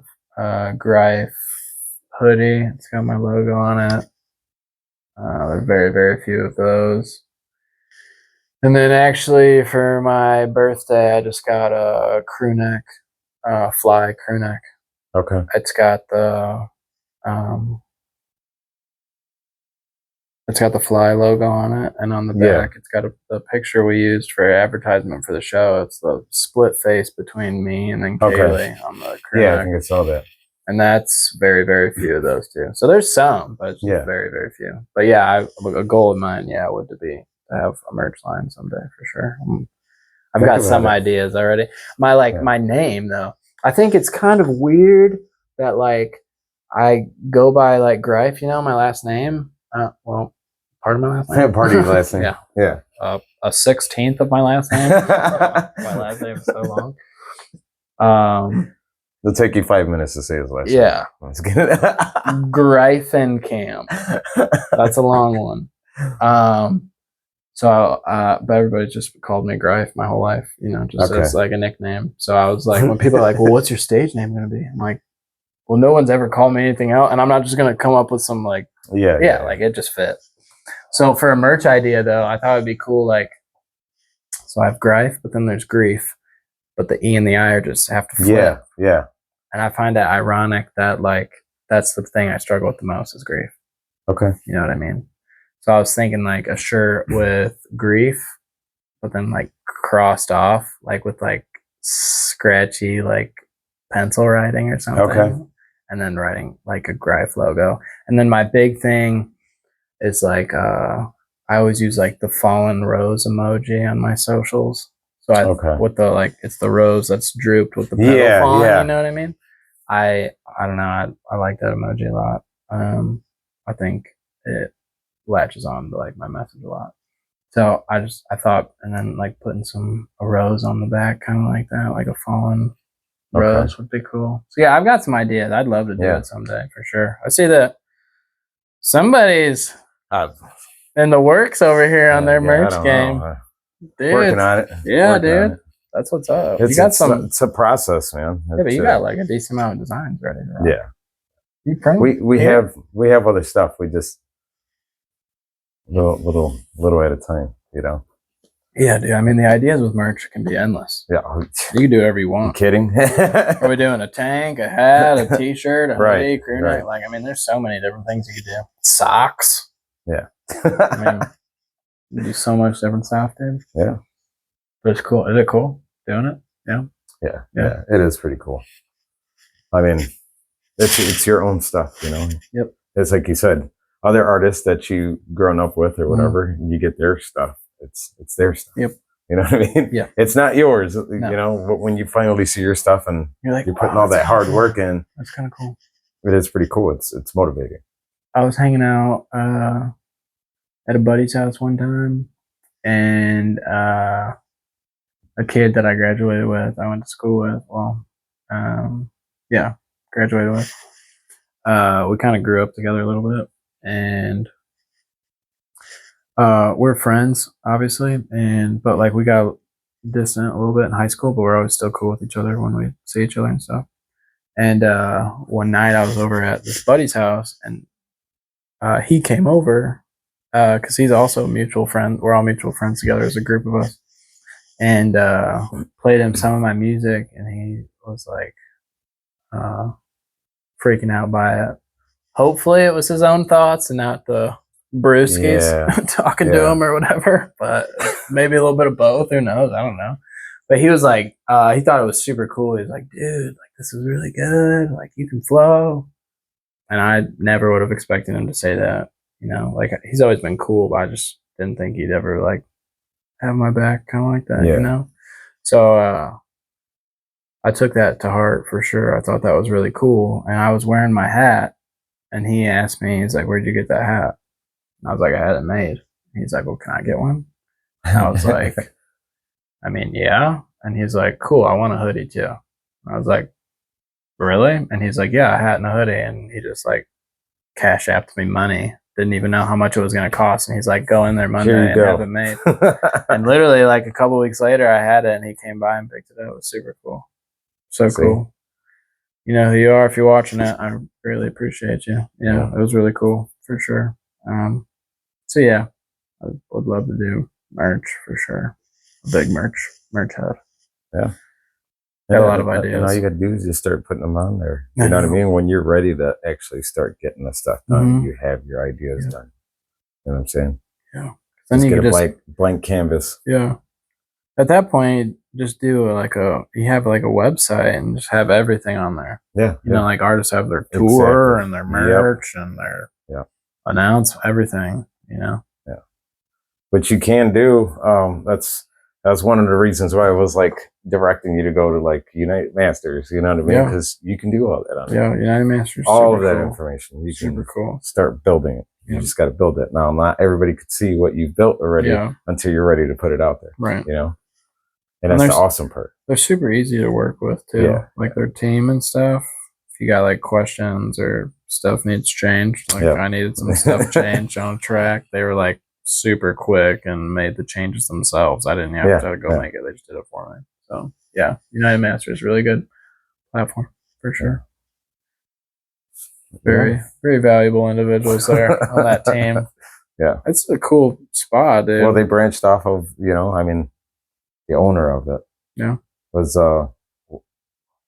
GREIF hoodie. It's got my logo on it. There are very, very few of those. And then actually for my birthday, I just got a crew neck, fly crew neck. Okay. It's got the fly logo on it, and on the back, it's got the picture we used for advertisement for the show. It's the split face between me and then Kaylee on the crew neck. I think I saw that. And that's very, very few of those too. So there's some, but it's just very, very few. But yeah, a goal of mine, would be to have a merch line someday for sure. I've got some ideas already. My name though, I think it's kind of weird that like I go by like GREIF, my last name. Well, part of my last name. Part of your last name. Yeah. A 16th of my last name. My last name is so long. It'll take you 5 minutes to say his last name. Yeah. Let's get it. Greifenkamp. That's a long one. But everybody just called me GREIF my whole life, just as like a nickname. So I was like, when people are like, well, what's your stage name going to be? I'm like, well, no one's ever called me anything else. And I'm not just going to come up with some like, like it just fit. So for a merch idea though, I thought it'd be cool. Like, so I have GREIF, but then there's GREIF, but the E and the I are just have to flip. Yeah. And I find it ironic that like, that's the thing I struggle with the most is GREIF. Okay. You know what I mean? So I was thinking like a shirt with GREIF, but then like crossed off, like with like scratchy, like pencil writing or something. Okay. And then writing like a GREIF logo. And then my big thing is like, I always use like the fallen rose emoji on my socials. So with the like, it's the rose that's drooped with the petal falling, you know what I mean? I don't know. I like that emoji a lot. I think it latches on to like my message a lot. So I thought, and then like putting a rose on the back, kind of like that, like a fallen rose would be cool. So yeah, I've got some ideas. I'd love to do it someday for sure. I see that somebody's in the works over here on their merch game. Dude, working on it. Yeah, dude. That's what's up. You got some. It's a process, man. But you got like a decent amount of designs ready to roll. Yeah. You print? We have other stuff. We just little at a time, Yeah, dude. I mean, the ideas with merch can be endless. Yeah. You can do whatever you want. You kidding? Are we doing a tank, a hat, a t-shirt, a hoodie, crew neck? Right. Like, I mean, there's so many different things you could do. Socks. Yeah. I mean, you do so much different stuff, dude. Yeah. But it's cool. Is it cool doing it? Yeah. Yeah. It is pretty cool. I mean, it's your own stuff, Yep. It's like you said, other artists that you grown up with or whatever, you get their stuff. It's their stuff. Yep. You know what I mean? Yeah. It's not yours, but when you finally see your stuff and you're like, you're putting all that hard work in, that's kind of cool. It is pretty cool. It's motivating. I was hanging out at a buddy's house one time, and a kid that I graduated with, I went to school with, graduated with. We kind of grew up together a little bit, and we're friends, obviously, but like we got distant a little bit in high school, but we're always still cool with each other when we see each other and stuff. And one night I was over at this buddy's house, and he came over because he's also a mutual friend. We're all mutual friends together as a group of us, and played him some of my music, and he was like freaking out by it. Hopefully it was his own thoughts and not the brewskis talking to him or whatever, but maybe a little bit of both. Who knows? I don't know. But he was like, he thought it was super cool. He was like, dude, like this is really good. Like you can flow. And I never would have expected him to say that. Like he's always been cool, but I just didn't think he'd ever like have my back kind of like that, So I took that to heart for sure. I thought that was really cool. And I was wearing my hat, and he asked me, he's like, where'd you get that hat? And I was like, I had it made. He's like, well, can I get one? And I was like, I mean, yeah. And he's like, cool, I want a hoodie too. And I was like, really? And he's like, yeah, a hat and a hoodie. And he just like cash apped me money. Didn't even know how much it was going to cost. And he's like, go in there Monday and have it made. And literally like a couple weeks later, I had it, and he came by and picked it up. It was super cool. So cool. you know who you are if you're watching it. I really appreciate you. Yeah, it was really cool for sure. So yeah, I would love to do merch for sure. A big merch head. Yeah. Got a lot of ideas. And all you got to do is just start putting them on there. You know what I mean? When you're ready to actually start getting the stuff done, you have your ideas done. You know what I'm saying? Yeah. Then you get a blank canvas. Yeah. At that point, just do you have like a website and just have everything on there. Yeah. You know, like artists have their tour and their merch and their announce everything, you know? Yeah. But you can do, that's one of the reasons why I was like directing you to go to like United Masters, you know what I mean? Because you can do all that on there. Yeah, United Masters. All of that information. You can start building it. You just got to build it. Now, not everybody could see what you've built already until you're ready to put it out there. Right. You know? And that's the awesome part. They're super easy to work with too. Yeah. Like their team and stuff. If you got like questions or stuff needs changed, like I needed some stuff changed on a track, they were like super quick and made the changes themselves. I didn't have to go make it. They just did it for me. So yeah, United Masters, really good platform for sure. Very, very valuable individuals there on that team. Yeah. It's a cool spot, dude. Well, they branched off of, you know, I mean, the owner of it was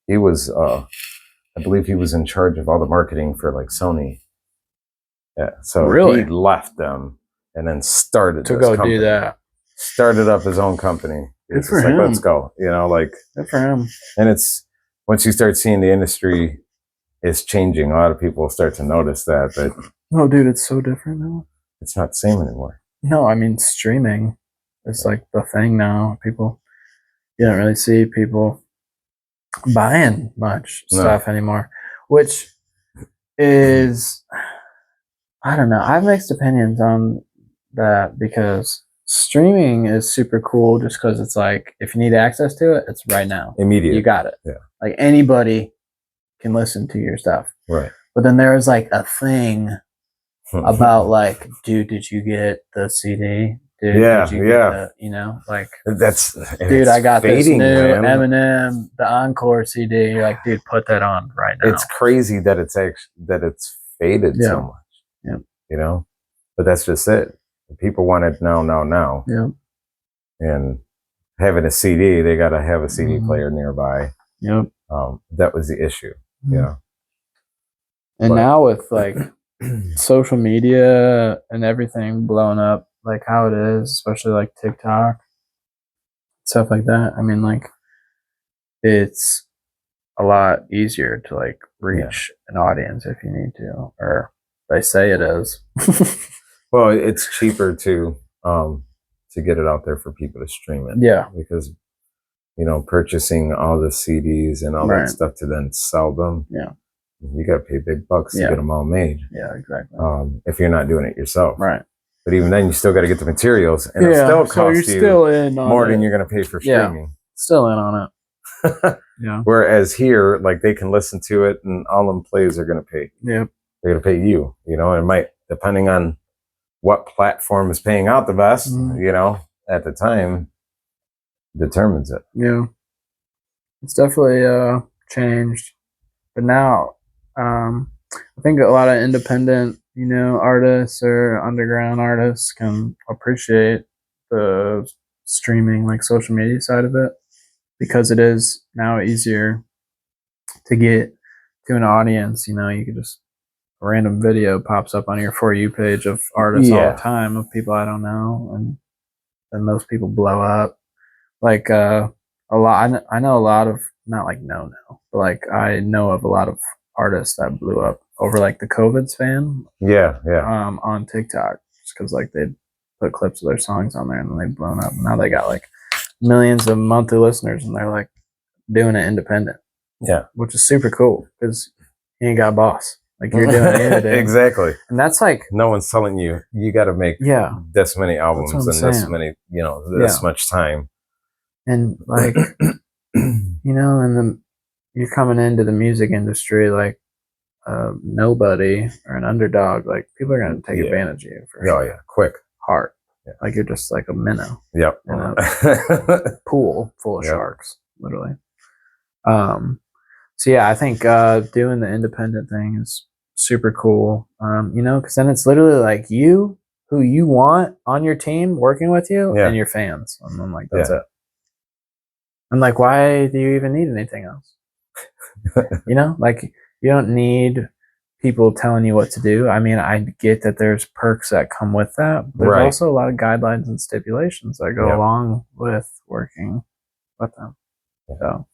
he was I believe he was in charge of all the marketing for like Sony. Yeah. So he left them and then started to go do that. Started up his own company. Good for him. Like, let's go. You know, like good for him. And it's once you start seeing the industry is changing, a lot of people start to notice that. But no, dude, it's so different now. It's not the same anymore. No, I mean streaming is like the thing now. People, you don't really see people buying much stuff anymore, which is, I don't know. I have mixed opinions on that because streaming is super cool just because it's like, if you need access to it, it's right now. Immediate. You got it. Yeah. Like anybody can listen to your stuff. Right. But then there is like a thing about like, dude, did you get the CD? Dude, did you get the, you know, like that's dude, I got this new Eminem, the Encore CD. Like, dude, put that on right now. It's crazy that it's faded so much. Yeah. You know? But that's just it. People want it now. Yeah. And having a CD, they gotta have a CD player nearby. Yep. That was the issue. Yeah. And now with like social media and everything blowing up like how it is, especially like TikTok, stuff like that. I mean, like it's a lot easier to like reach an audience if you need to, or they say it is. Well, it's cheaper to get it out there for people to stream it. Yeah. Because, you know, purchasing all the CDs and all that stuff to then sell them. Yeah. You got to pay big bucks to get them all made. Yeah, exactly. If you're not doing it yourself. Right. But even then, you still got to get the materials, and it still costs you still in on more than you're going to pay for streaming. Still in on it. Yeah. Whereas here, like they can listen to it, and all them plays are going to pay. Yeah. They're going to pay you. You know, and it might, depending on what platform is paying out the best, you know, at the time, determines it. Yeah. It's definitely changed, but now I think a lot of independent, you know, artists or underground artists can appreciate the streaming, like social media side of it, because it is now easier to get to an audience. You know, you could just, a random video pops up on your For You page of artists all the time of people I don't know, and then those people blow up. Like a lot, I know a lot of, not like no, but like I know of a lot of artists that blew up over like the COVID span. On TikTok, just because like they put clips of their songs on there and then they've blown up. Now they got like millions of monthly listeners and they're like doing it independent. Yeah, which is super cool because you ain't got a boss. Like you're doing it. Exactly. And that's like, no one's telling you got to make this many albums and this many, you know, this much time. And like, you know, and then you're coming into the music industry like nobody or an underdog. Like people are going to take advantage of you. Quick. Hard. Yeah. Like you're just like a minnow. Yep. In a pool full of sharks, literally. So yeah, I think doing the independent thing is super cool. You know, because then it's literally like you, who you want on your team working with you, Yeah. and your fans. And I'm like, that's Yeah. it. I'm like, why do you even need anything else? You know, like you don't need people telling you what to do. I mean, I get that there's perks that come with that. But there's Right. also a lot of guidelines and stipulations that go Yep. along with working with them. Yeah. So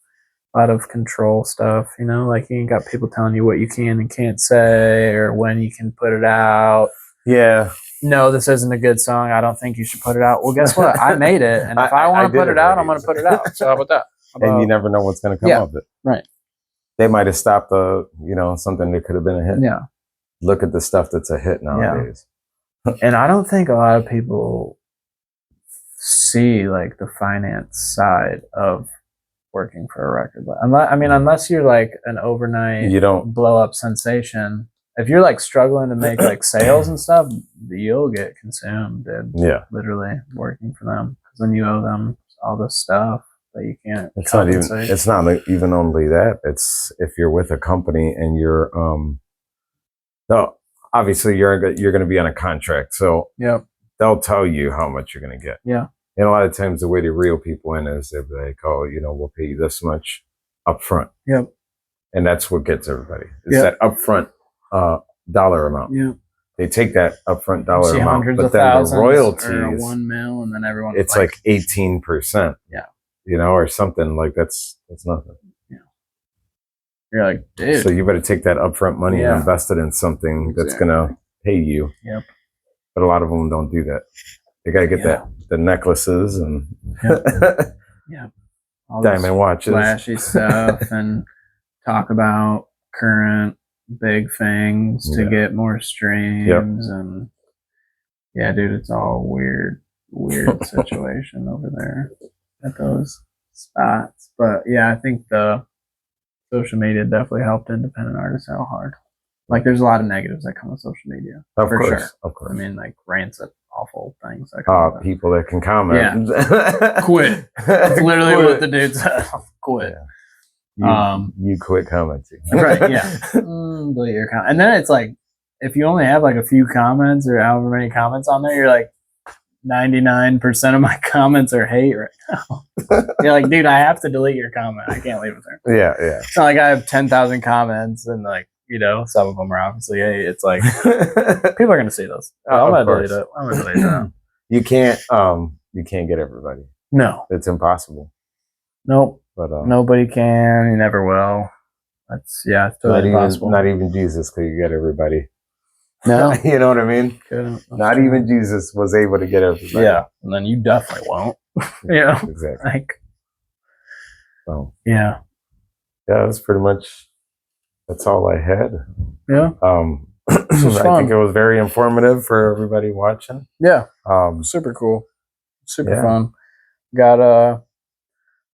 a lot of control stuff, you know, like you ain't got people telling you what you can and can't say or when you can put it out. Yeah. No, this isn't a good song. I don't think you should put it out. Well, guess what? I made it. And if I want to put it out, I'm going to put it out. So how about that? And you never know what's going to come of it. Right. They might have stopped something that could have been a hit. Yeah. Look at the stuff that's a hit nowadays. And I don't think a lot of people see like the finance side of working for a record label. Unless you're like an overnight You don't. blow up sensation. If you're like struggling to make like sales and stuff, you'll get consumed, dude. Yeah. Literally working for them, because then you owe them all this stuff that you can't. It's not even only that. It's if you're with a company and you're no, obviously you're going to be on a contract, so Yep. they'll tell you how much you're going to get. Yeah. And a lot of times the way to reel people in is they're like, oh, we'll pay you this much up front. Yep. And that's what gets everybody. It's Yep. that upfront dollar amount. Yeah. They take that upfront dollar See amount, hundreds but of then the thousands royalties, or 1 mil, and then everyone. it's like 18%. Yeah. Or something like that's nothing. Yeah. You're like, dude. So you better take that upfront money and invest it in something that's going to pay you. Yep. But a lot of them don't do that. They got to get the necklaces and All diamond this watches, flashy stuff, and talk about current big things to get more streams. And yeah, dude, it's all weird situation over there at those spots. But yeah, I think the social media definitely helped independent artists out hard. Like there's a lot of negatives that come with social media. Of for course, sure. of course. I mean, like rants at awful things that come with it. People that can comment. Yeah. Quit. That's literally what the dude said. Quit. You quit commenting. Right, yeah. Delete your comment. And then it's like, if you only have like a few comments or however many comments on there, you're like, 99% of my comments are hate right now. You're like, dude, I have to delete your comment. I can't leave it there. Yeah, yeah. It's not like I have 10,000 comments and like, some of them are obviously hate. It's like, people are going to see those. I'm going to delete it. I'm going to delete it. You can't get everybody. No. It's impossible. Nope. But nobody can. You never will. It's totally impossible. Not even Jesus could get everybody. No. You know what I mean? Not even Jesus was able to get everybody. Yeah. And then you definitely won't. Exactly. Like, so. Yeah. Yeah, that's all I had. Yeah. I think it was very informative for everybody watching. Yeah. Super cool. Super fun. Got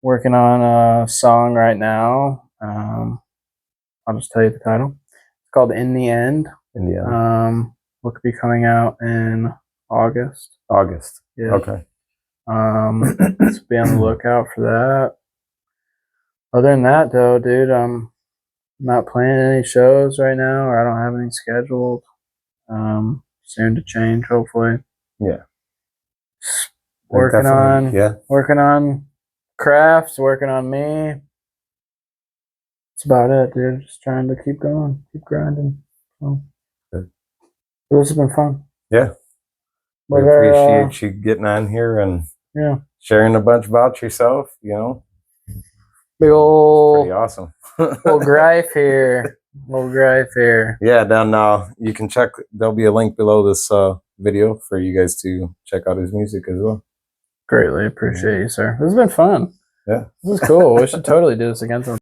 working on a song right now. I'll just tell you the title. It's called In the End. In the End. What could be coming out in August. Yeah. Okay. Let's be on the lookout for that. Other than that though, dude, I'm not playing any shows right now, or I don't have any scheduled. Soon to change, hopefully. Yeah. Working on crafts, working on me. That's about it, dude. Just trying to keep going, keep grinding. So, this has been fun. Yeah. We appreciate you getting on here and sharing a bunch about yourself, Big old pretty awesome. little GREIF here. Yeah, then you can check. There'll be a link below this video for you guys to check out his music as well. Greatly appreciate you, sir. This has been fun. Yeah. This is cool. We should totally do this again sometime.